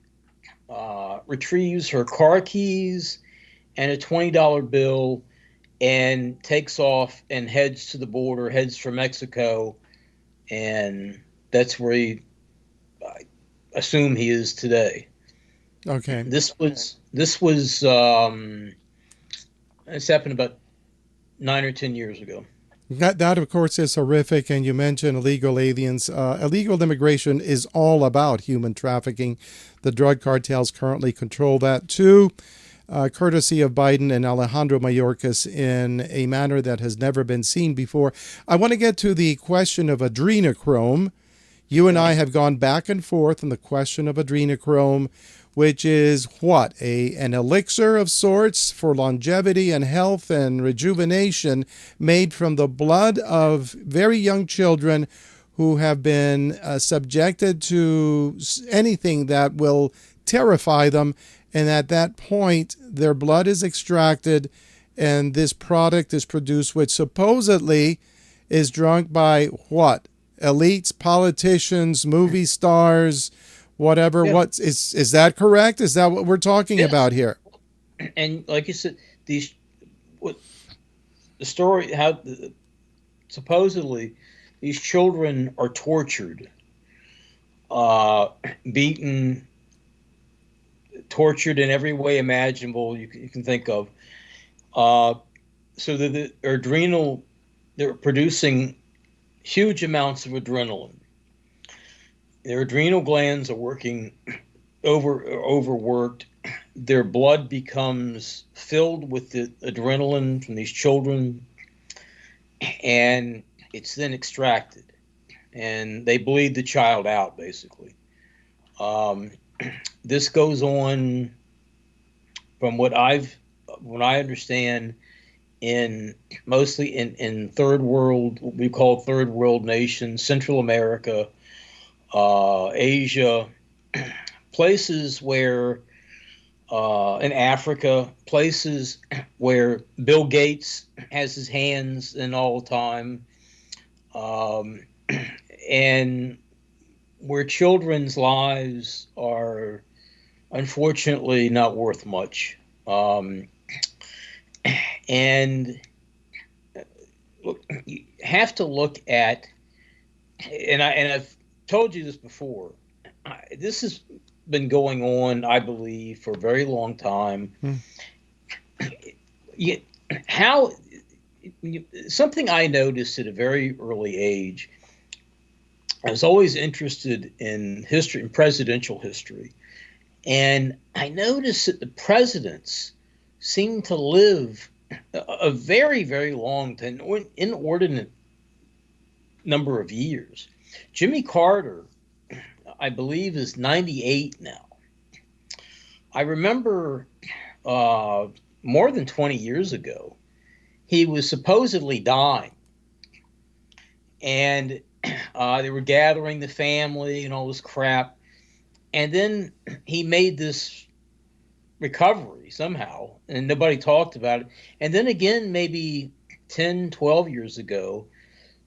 retrieves her car keys and a $20 bill and takes off and heads to the border, heads for Mexico, and that's where I assume he is today. Okay. This happened about 9 or 10 years ago. That of course is horrific, and you mentioned illegal aliens. Illegal immigration is all about human trafficking. The drug cartels currently control that too, courtesy of Biden and Alejandro Mayorkas in a manner that has never been seen before. I want to get to the question of adrenochrome. You and I have gone back and forth on the question of adrenochrome, which is what? An elixir of sorts for longevity and health and rejuvenation made from the blood of very young children who have been subjected to anything that will terrify them. And at that point, their blood is extracted and this product is produced, which supposedly is drunk by what? Elites, politicians, movie stars, whatever. Yeah. Is that correct? Is that what we're talking about here? And like you said, the story how supposedly these children are tortured, beaten, tortured in every way imaginable you can think of, so that they're producing huge amounts of adrenaline. Their adrenal glands are working overworked. Their blood becomes filled with the adrenaline from these children, and it's then extracted, and they bleed the child out, basically. This goes on, from what I understand, mostly in third world, what we call third world nations, Central America, Asia, places where, in Africa, places where Bill Gates has his hands in all the time, and where children's lives are unfortunately not worth much. And look, you have to look at, and I've told you this before, this has been going on, I believe, for a very long time. Something I noticed at a very early age, I was always interested in history, in presidential history. And I noticed that the presidents seem to live a very, very long, inordinate number of years. Jimmy Carter, I believe, is 98 now. I remember more than 20 years ago, he was supposedly dying. And they were gathering the family and all this crap. And then he made this recovery somehow, and nobody talked about it. And then again, maybe 10, 12 years ago,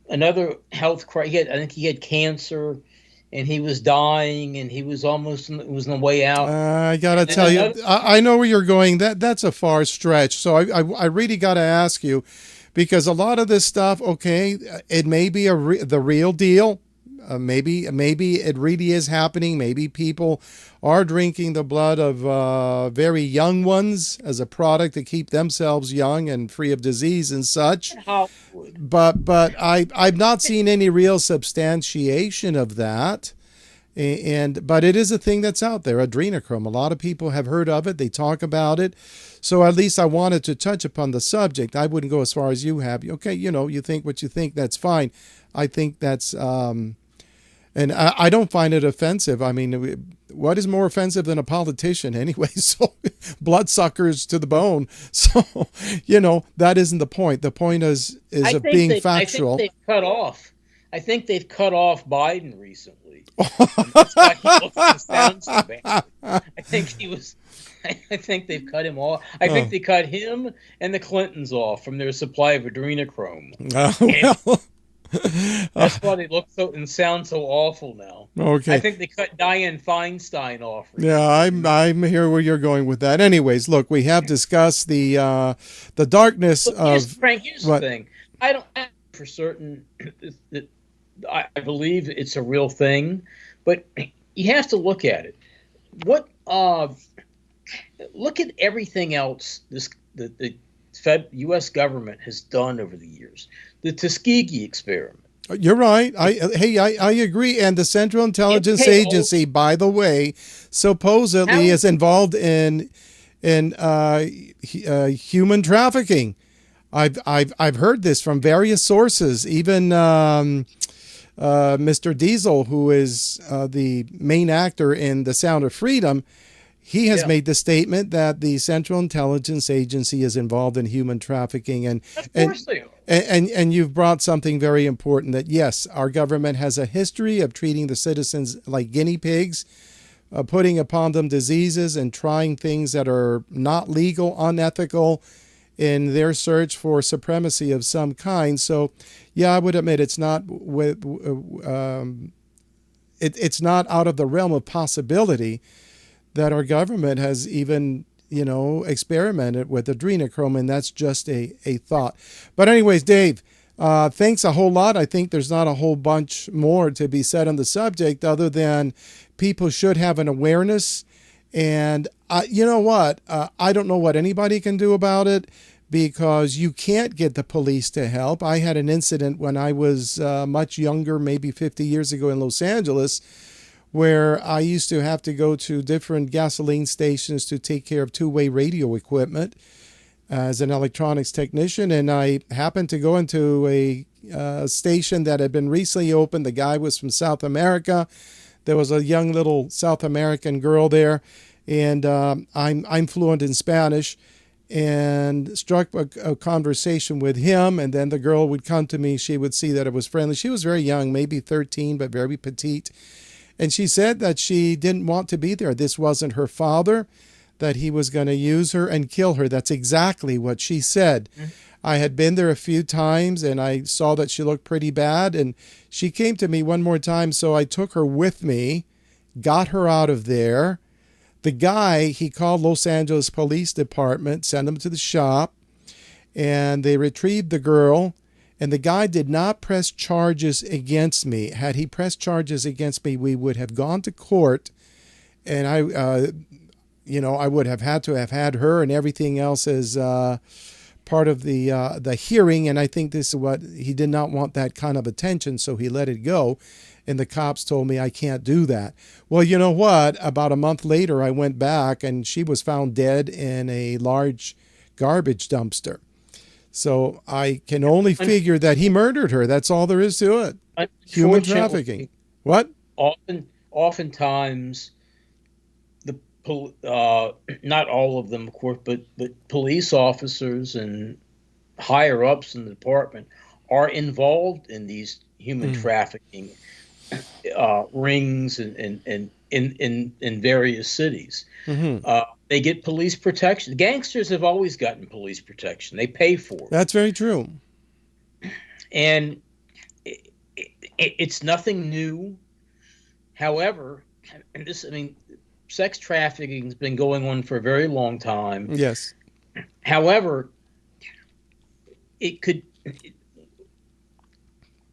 another health crisis. I think he had cancer, and he was dying, and he was almost was on the way out. I gotta tell you, I know where you're going. That's a far stretch. So I really gotta ask you, because a lot of this stuff, okay, it may be the real deal. Maybe it really is happening. Maybe people are drinking the blood of very young ones as a product to keep themselves young and free of disease and such. But I've not seen any real substantiation of that. But it is a thing that's out there, adrenochrome. A lot of people have heard of it. They talk about it. So at least I wanted to touch upon the subject. I wouldn't go as far as you have. Okay, you think what you think, that's fine. I think that's... and I don't find it offensive. I mean, what is more offensive than a politician anyway? So bloodsuckers to the bone. So, that isn't the point. The point is of being factual. I think they've cut off Biden recently. That's why he looks and sounds so bad. I think they've cut him off. I think they cut him and the Clintons off from their supply of adrenochrome. That's why they look so and sound so awful now. Okay. I think they cut Dianne Feinstein off. Recently. Yeah, I'm here where you're going with that. Anyways, look, we have discussed the darkness of. Frank, here's the thing. I don't for certain that I believe it's a real thing, but you have to look at it. Look at everything else the U.S. government has done over the years. The Tuskegee experiment. You're right. I agree. And the Central Intelligence Agency, by the way, supposedly is involved in human trafficking. I've heard this from various sources. Even Mr. Diesel, who is the main actor in The Sound of Freedom, he has made the statement that the Central Intelligence Agency is involved in human trafficking. And of course they are. And you've brought something very important, that yes, our government has a history of treating the citizens like guinea pigs, putting upon them diseases and trying things that are not legal, unethical, in their search for supremacy of some kind. So, yeah, I would admit it's not it's not out of the realm of possibility that our government has even, experimented with adrenochrome, and that's just a thought. But anyways, Dave, thanks a whole lot. I think there's not a whole bunch more to be said on the subject other than people should have an awareness. And you know what? I don't know what anybody can do about it, because you can't get the police to help. I had an incident when I was much younger, maybe 50 years ago in Los Angeles, where I used to have to go to different gasoline stations to take care of two-way radio equipment as an electronics technician. And I happened to go into a station that had been recently opened. The guy was from South America. There was a young little South American girl there, and I'm fluent in Spanish, and struck a conversation with him. And then the girl would come to me. She would see that it was friendly. She was very young, maybe 13, but very petite. And she said that she didn't want to be there. This wasn't her father, that he was going to use her and kill her. That's exactly what she said. Mm-hmm. I had been there a few times, and I saw that she looked pretty bad. And she came to me one more time, so I took her with me, got her out of there. The guy, he called Los Angeles Police Department, sent them to the shop, and they retrieved the girl. And the guy did not press charges against me. Had he pressed charges against me, we would have gone to court, and I would have had to have had her and everything else as part of the hearing. And I think this is what he did not want, that kind of attention, so he let it go. And the cops told me I can't do that. Well, you know what? About a month later, I went back, and she was found dead in a large garbage dumpster. So I can only figure that he murdered her. That's all there is to it. Human trafficking. What? Oftentimes, not all of them, of course, but police officers and higher ups in the department are involved in these human trafficking rings and in various cities. Mm-hmm. They get police protection. Gangsters have always gotten police protection. They pay for it. That's very true. And it's nothing new. However, sex trafficking has been going on for a very long time. Yes. However,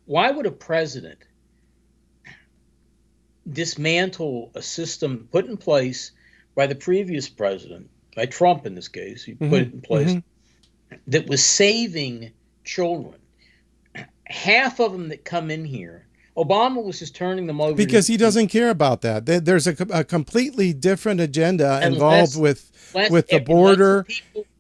why would a president dismantle a system put in place by the previous president, by Trump in this case, he put it in place, that was saving children? Half of them that come in here, Obama was just turning them over. Because he doesn't care about that. There's a completely different agenda involved with the border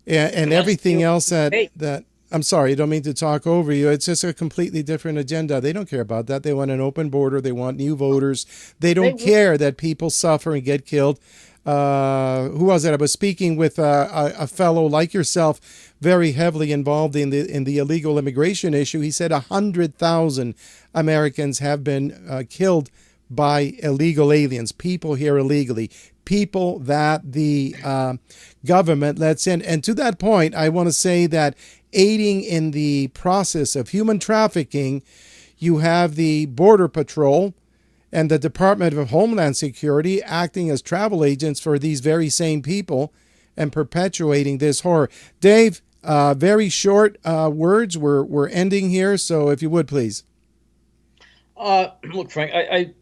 and everything else that I'm sorry, I don't mean to talk over you. It's just a completely different agenda. They don't care about that. They want an open border. They want new voters. They They don't care that people suffer and get killed. Who was it? I was speaking with a fellow like yourself, very heavily involved in the illegal immigration issue. He said 100,000 Americans have been killed by illegal aliens, people here illegally, people that the government lets in. And to that point, I want to say that aiding in the process of human trafficking, you have the Border Patrol and the Department of Homeland Security acting as travel agents for these very same people and perpetuating this horror. Dave, very short words. We're ending here, so if you would, please. Look, Frank, I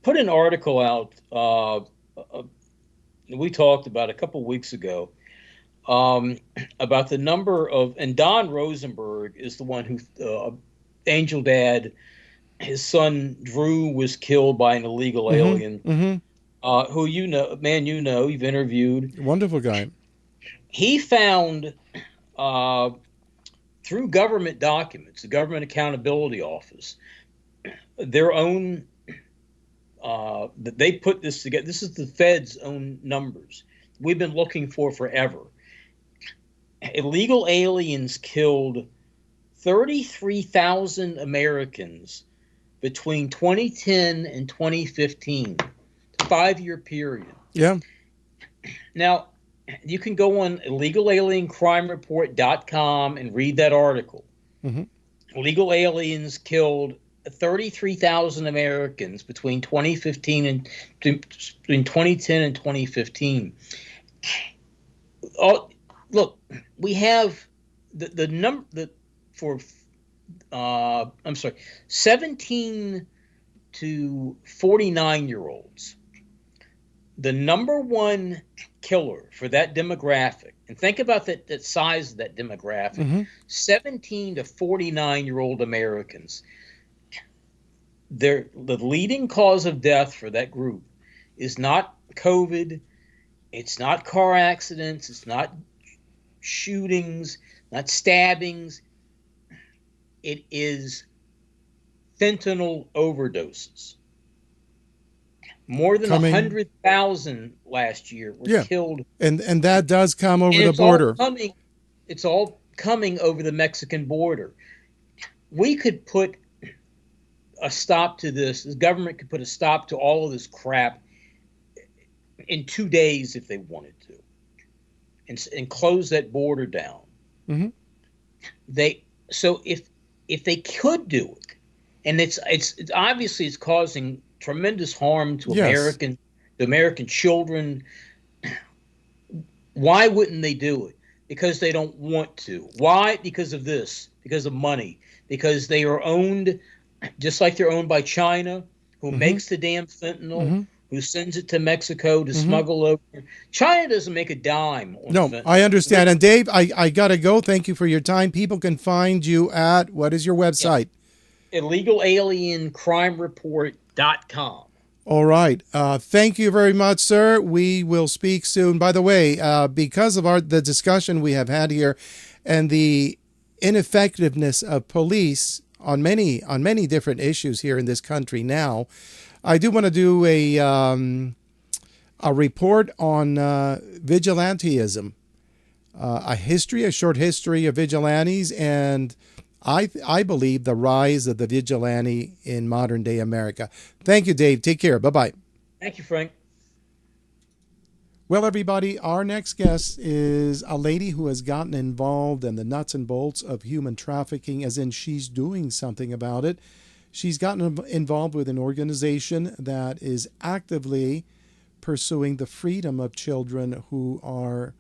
put an article out we talked about a couple weeks ago about the number of, and Don Rosenberg is the one who, Angel Dad, his son Drew was killed by an illegal alien, who you've interviewed. Wonderful guy. He found through government documents, the Government Accountability Office, their own. They put this together. This is the Fed's own numbers. We've been looking for forever. Illegal aliens killed 33,000 Americans between 2010 and 2015, 5-year period. Yeah. Now, you can go on illegalaliencrimereport.com and read that article. Illegal aliens killed 33,000 Americans between 2010 and 2015. Look, we have the number for 17 to 49-year-olds. The number one killer for that demographic, and think about that size of that demographic, 17 to 49-year-old Americans. The leading cause of death for that group is not COVID, it's not car accidents, it's not shootings, not stabbings. It is fentanyl overdoses. More than 100,000 last year were killed. And that does come over the border. It's all coming over the Mexican border. We could put a stop to this. The government could put a stop to all of this crap in 2 days if they wanted to, and close that border down. So if they could do it, and it's obviously it's causing tremendous harm to American children. Why wouldn't they do it? Because they don't want to. Why? Because of this. Because of money. Because they are owned, just like they're owned by China, who makes the damn fentanyl, who sends it to Mexico to smuggle over. China doesn't make a dime on fentanyl. I understand. And Dave, I got to go. Thank you for your time. People can find you at, what is your website? Illegalialiencrimereport.com. All right. Thank you very much, sir. We will speak soon. By the way, because of the discussion we have had here and the ineffectiveness of police on many different issues here in this country now, I do want to do a report on vigilantism, a short history of vigilantes, and I believe the rise of the vigilante in modern day America. Thank you, Dave. Take care. Bye-bye. Thank you, Frank. Well, everybody, our next guest is a lady who has gotten involved in the nuts and bolts of human trafficking, as in she's doing something about it. She's gotten involved with an organization that is actively pursuing the freedom of children who are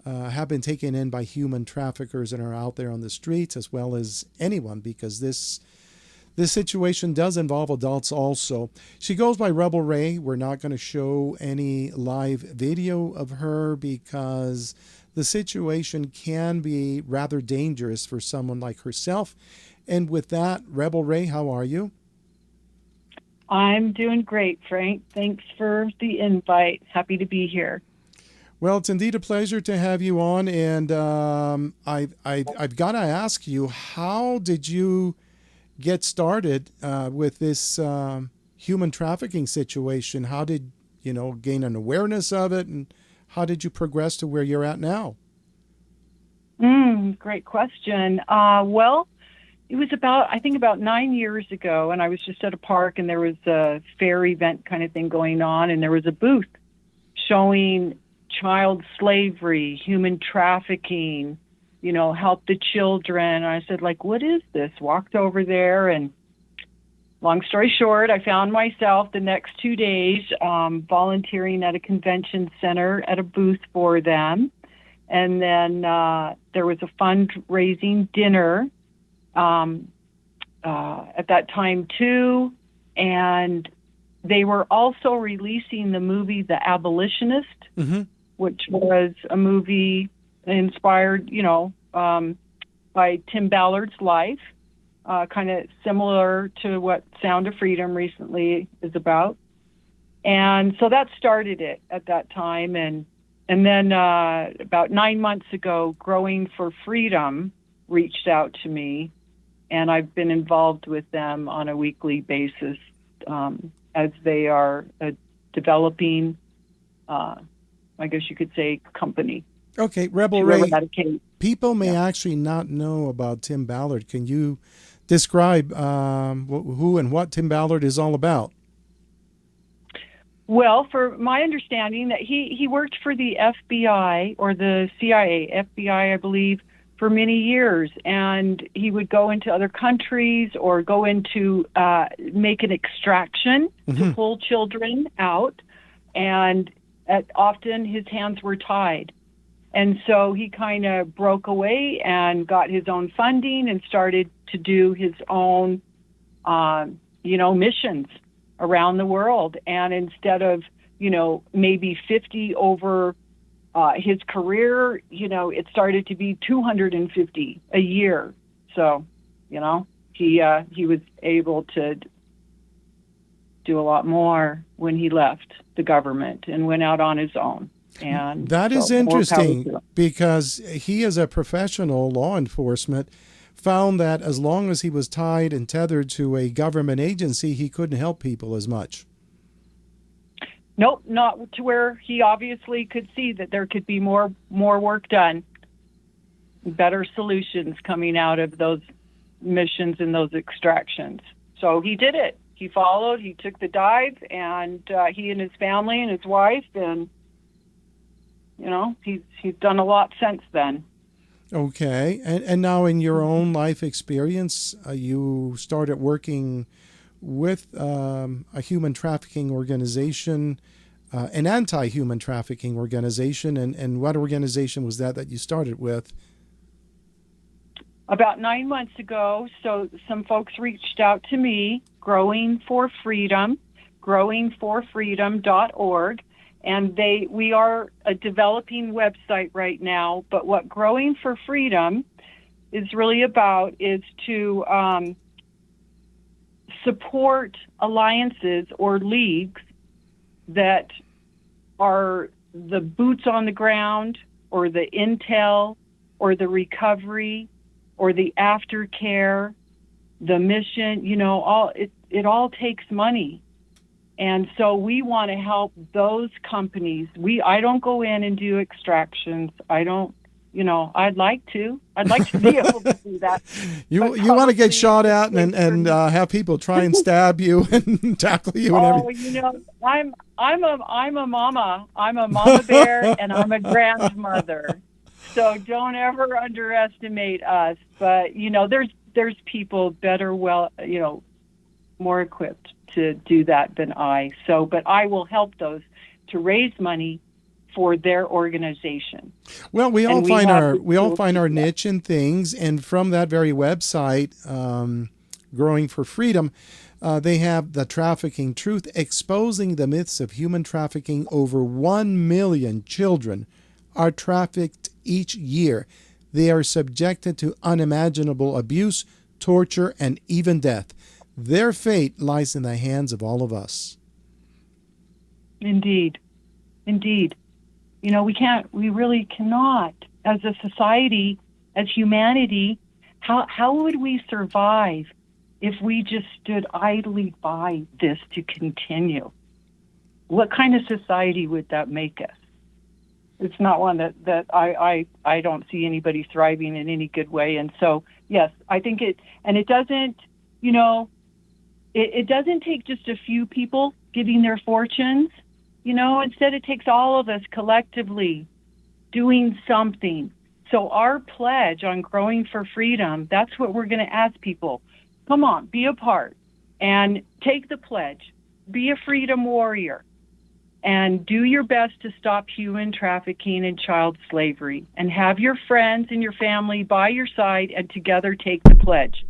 have been taken in by human traffickers and are out there on the streets, as well as anyone, because this situation does involve adults also. She goes by Rebel Ray. We're not going to show any live video of her because the situation can be rather dangerous for someone like herself. And with that, Rebel Ray, how are you? I'm doing great, Frank. Thanks for the invite. Happy to be here. Well, it's indeed a pleasure to have you on, and I've got to ask you, how did you get started with this human trafficking situation? How did you gain an awareness of it, and how did you progress to where you're at now? Great question. Well, it was about 9 years ago, and I was just at a park, and there was a fair event kind of thing going on, and there was a booth showing child slavery, human trafficking, help the children. And I said, like, what is this? Walked over there, and long story short, I found myself the next 2 days volunteering at a convention center at a booth for them. And then there was a fundraising dinner at that time too, and they were also releasing the movie The Abolitionist, which was a movie inspired, by Tim Ballard's life, kind of similar to what Sound of Freedom recently is about. And so that started it at that time. And then about 9 months ago, Growing for Freedom reached out to me, and I've been involved with them on a weekly basis as they are developing, I guess you could say, company. Okay, Rebel Ray, people may actually not know about Tim Ballard. Can you describe who and what Tim Ballard is all about? Well, for my understanding, that he worked for the FBI or the CIA, FBI, I believe, for many years, and he would go into other countries or go into make an extraction to pull children out, and often his hands were tied. And so he kind of broke away and got his own funding and started to do his own, missions around the world. And instead of, maybe 50 over his career, it started to be 250 a year. So, he was able to do a lot more when he left the government and went out on his own. And that is interesting, because he, as a professional law enforcement, found that as long as he was tied and tethered to a government agency, he couldn't help people as much. Nope, not to where he obviously could see that there could be more work done, better solutions coming out of those missions and those extractions. So he did it. He followed, he took the dive, and he and his family and his wife, and he's done a lot since then. Okay. And now in your own life experience, you started working with a human trafficking organization, an anti-human trafficking organization. And what organization was that you started with? About 9 months ago, so some folks reached out to me, Growing for Freedom, growingforfreedom.org. And we are a developing website right now, but what Growing for Freedom is really about is to support alliances or leagues that are the boots on the ground, or the intel, or the recovery, or the aftercare, the mission. It all takes money. And so we want to help those companies. I don't go in and do extractions. I don't, I'd like to be able to do that. You want to get shot at and have people try and stab you and tackle you and everything. I'm a mama. I'm a mama bear, and I'm a grandmother. So don't ever underestimate us. But there's people better, more equipped to do that than I. So, but I will help those to raise money for their organization. Well, we all find our niche in things, and from that very website, Growing for Freedom, they have the Trafficking Truth, exposing the myths of human trafficking. Over 1 million children are trafficked each year. They are subjected to unimaginable abuse, torture, and even death. Their fate lies in the hands of all of us. Indeed. We really cannot, as a society, as humanity, how would we survive if we just stood idly by this to continue? What kind of society would that make us? It's not one that I don't see anybody thriving in any good way. And so, yes, I think it doesn't, it doesn't take just a few people giving their fortunes, instead it takes all of us collectively doing something. So our pledge on Growing for Freedom, that's what we're going to ask people. Come on, be a part and take the pledge. Be a freedom warrior and do your best to stop human trafficking and child slavery, and have your friends and your family by your side and together take the pledge.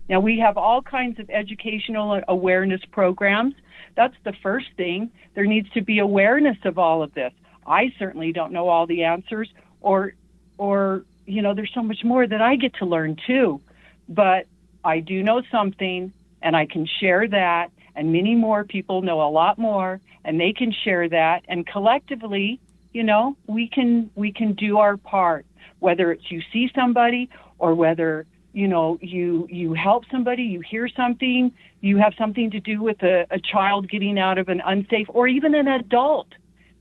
Now, we have all kinds of educational awareness programs. That's the first thing. There needs to be awareness of all of this. I certainly don't know all the answers, or there's so much more that I get to learn too. But I do know something, and I can share that, and many more people know a lot more, and they can share that, and collectively, we can do our part, whether it's you see somebody or whether you help somebody, you hear something, you have something to do with a child getting out of an unsafe, or even an adult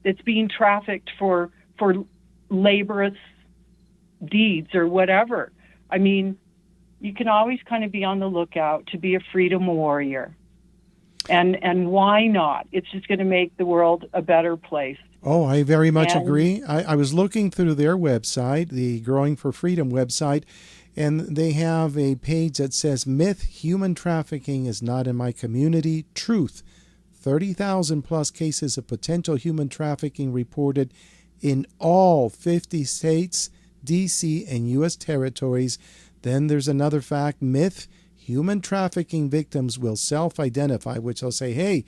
that's being trafficked for laborious deeds or whatever. I mean, you can always kind of be on the lookout to be a freedom warrior. And why not? It's just going to make the world a better place. Oh, I very much agree. I was looking through their website, the Growing for Freedom website, and they have a page that says, Myth, human trafficking is not in my community. Truth, 30,000 plus cases of potential human trafficking reported in all 50 states, D.C., and U.S. territories. Then there's another fact, myth, human trafficking victims will self-identify, which they'll say, hey,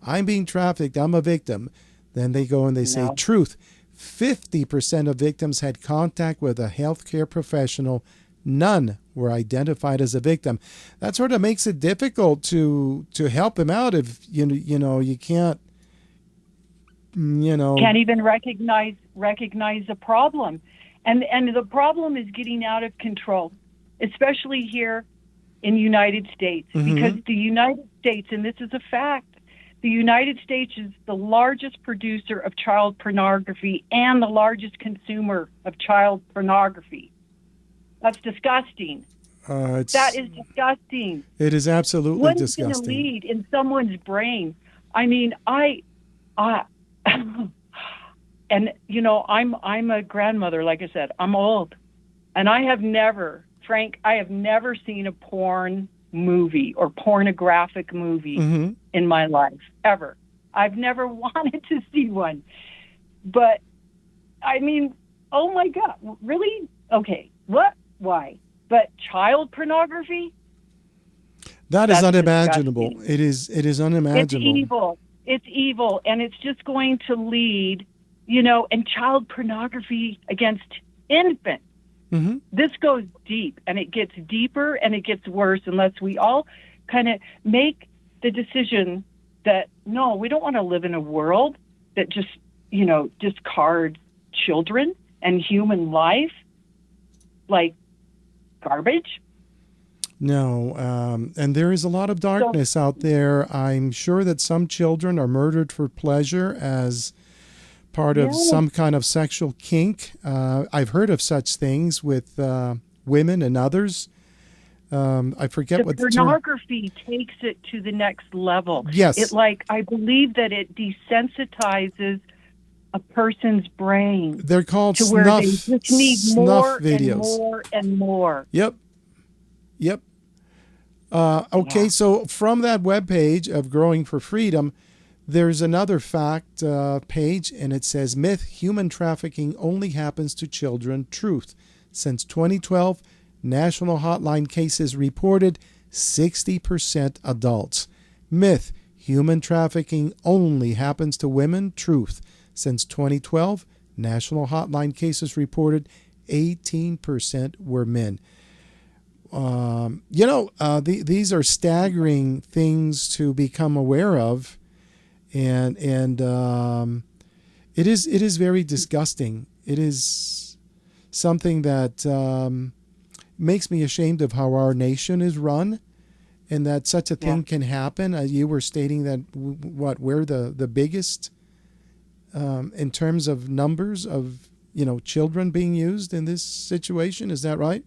I'm being trafficked, I'm a victim. Then they go and they say, truth, 50% of victims had contact with a healthcare professional. None were identified as a victim. That sort of makes it difficult to help them out if, you can't, Can't even recognize the problem. And the problem is getting out of control, especially here in the United States, because the United States, and this is a fact, the United States is the largest producer of child pornography and the largest consumer of child pornography. That's disgusting. That is disgusting. It is absolutely What's disgusting. What's going to lead in someone's brain? I mean, and I'm a grandmother, like I said, I'm old, and I have never seen a porn movie or pornographic movie in my life, ever. I've never wanted to see one. But, I mean, oh my God, really? Okay, what? Why? But child pornography? That's unimaginable. Disgusting. It is unimaginable. It's evil, and it's just going to lead, and child pornography against infants. This goes deep, and it gets deeper, and it gets worse unless we all kind of make the decision that, no, we don't want to live in a world that just, discards children and human life like garbage. No, and there is a lot of darkness out there. I'm sure that some children are murdered for pleasure as part of some kind of sexual kink. I've heard of such things with women and others. I forget what the pornography takes it to the next level. Yes. I believe that it desensitizes a person's brain. They're called to snuff, where they just need more videos. And more and more. Yep. Okay, so from that webpage of Growing for Freedom, there's another fact page, and it says, Myth, human trafficking only happens to children. Truth, since 2012, national hotline cases reported 60% adults. Myth, human trafficking only happens to women. Truth, since 2012, national hotline cases reported 18% were men. These are staggering things to become aware of, and It is very disgusting. It is something that makes me ashamed of how our nation is run, and that such a thing can happen. You were stating that we're the biggest in terms of numbers of children being used in this situation. Is that right?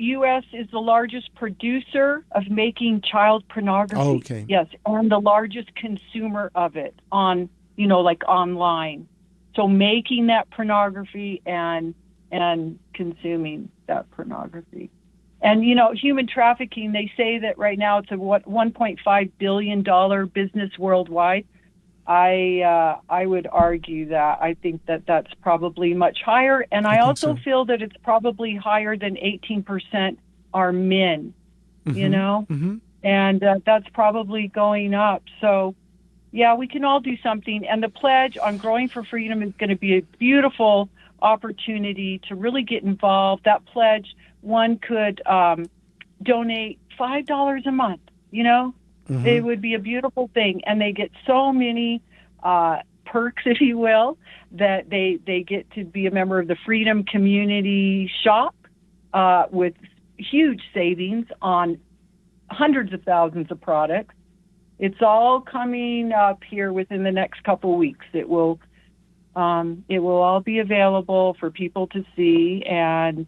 U.S. is the largest producer of making child pornography. Oh, okay. Yes, and the largest consumer of it on, like online. So making that pornography and consuming that pornography. And, human trafficking, they say that right now it's a $1.5 billion business worldwide. I would argue that. I think that that's probably much higher. And I also feel that it's probably higher than 18% are men, and that's probably going up. So, yeah, we can all do something. And the pledge on Growing for Freedom is going to be a beautiful opportunity to really get involved. That pledge, one could donate $5 a month, It would be a beautiful thing. And they get so many perks, if you will, that they get to be a member of the Freedom Community Shop with huge savings on hundreds of thousands of products. It's all coming up here within the next couple weeks. It will all be available for people to see, and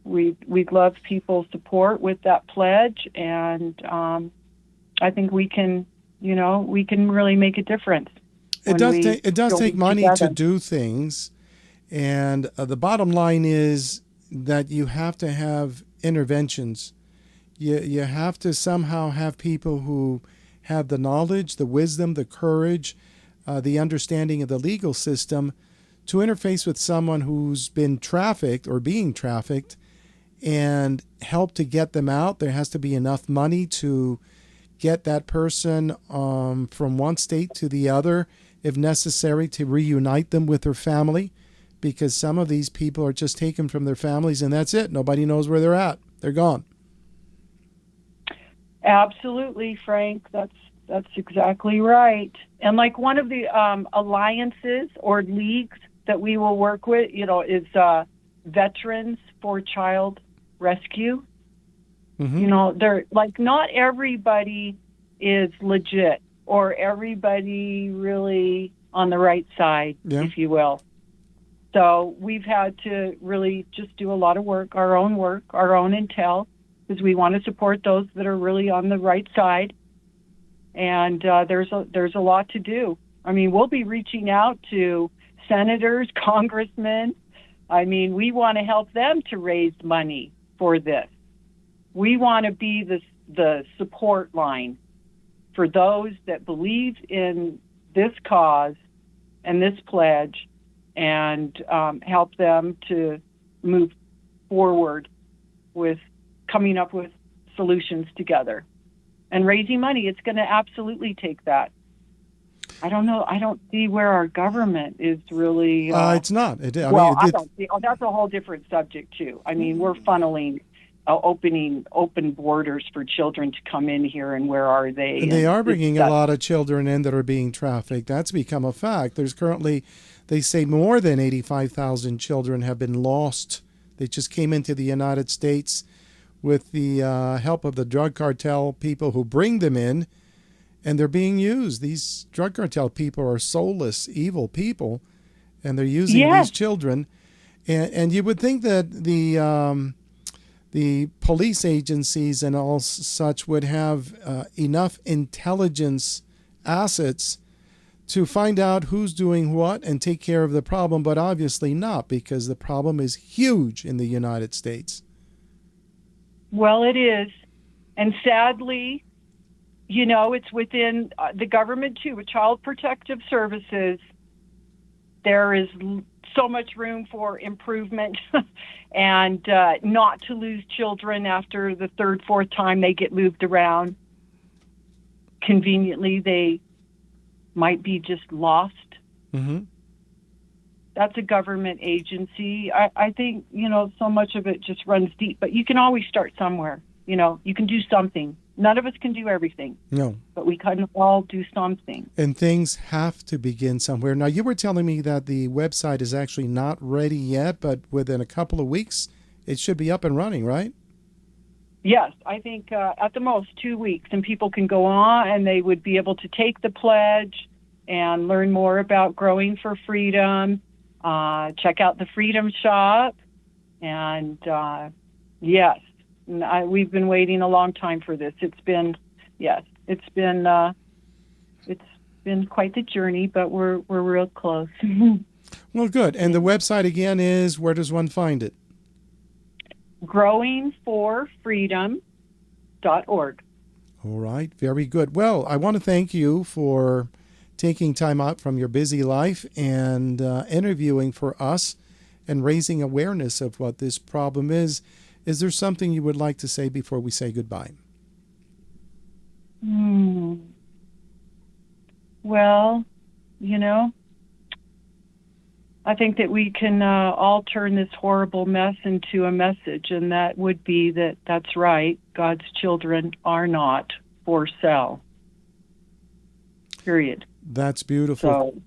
we'd love people's support with that pledge. And I think we can really make a difference. It does take money to do things, and the bottom line is that you have to have interventions. You have to somehow have people who have the knowledge, the wisdom, the courage, the understanding of the legal system to interface with someone who's been trafficked or being trafficked and help to get them out. There has to be enough money to get that person from one state to the other, if necessary, to reunite them with their family, because some of these people are just taken from their families and that's it. Nobody knows where they're at. They're gone. Absolutely, Frank. That's exactly right. And like one of the alliances or leagues that we will work with, is Veterans for Child Rescue. They're like, not everybody is legit or everybody really on the right side, if you will. So we've had to really just do a lot of work, our own intel, because we want to support those that are really on the right side. And there's a lot to do. I mean, we'll be reaching out to senators, congressmen. I mean, we want to help them to raise money for this. We want to be the support line for those that believe in this cause and this pledge, and help them to move forward with coming up with solutions together and raising money. It's going to absolutely take that. I don't know. I don't see where our government is really. It's not. I don't see. Oh, that's a whole different subject too. I mean, we're funneling, opening open borders for children to come in here, and where are they? And they are bringing a lot of children in that are being trafficked. That's become a fact. There's currently, they say, more than 85,000 children have been lost. They just came into the United States with the help of the drug cartel people who bring them in, and they're being used. These drug cartel people are soulless, evil people, and they're using these children. And you would think that the police agencies and all such would have enough intelligence assets to find out who's doing what and take care of the problem, but obviously not, because the problem is huge in the United States. Well, it is. And sadly, it's within the government, too. With Child Protective Services, there is so much room for improvement and not to lose children after the third, fourth time they get moved around. Conveniently, they might be just lost. That's a government agency. I think, so much of it just runs deep, but you can always start somewhere. You can do something. none of us can do everything. No. But we can all do something. And things have to begin somewhere. Now, you were telling me that the website is actually not ready yet, but within a couple of weeks, it should be up and running, right? Yes, I think at the most 2 weeks, and people can go on and they would be able to take the pledge and learn more about growing for freedom, check out the Freedom Shop, and yes, we've been waiting a long time for this. It's been quite the journey, but we're real close. Well, good. And the website again is, where does one find it? growingforfreedom.org. All right. Very good. Well, I want to thank you for taking time out from your busy life and interviewing for us and raising awareness of what this problem is. Is there something you would like to say before we say goodbye? Well, I think that we can all turn this horrible mess into a message, and that would be that that's right. God's children are not for sale. Period. That's beautiful. So,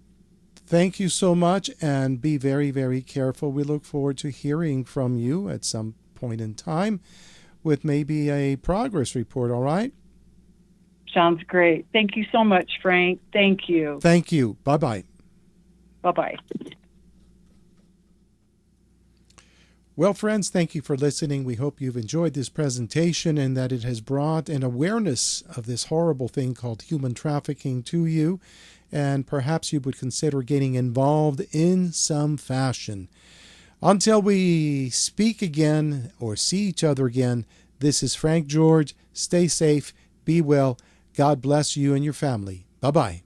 thank you so much, and be very, very careful. We look forward to hearing from you at some point in time with maybe a progress report, all right? sounds great. Thank you so much, Frank. Thank you. Thank you. Bye-bye. Bye-bye. Well, friends, thank you for listening. We hope you've enjoyed this presentation and that it has brought an awareness of this horrible thing called human trafficking to you, and perhaps you would consider getting involved in some fashion. Until we speak again or see each other again, this is Frank George. Stay safe, be well. God bless you and your family. Bye-bye.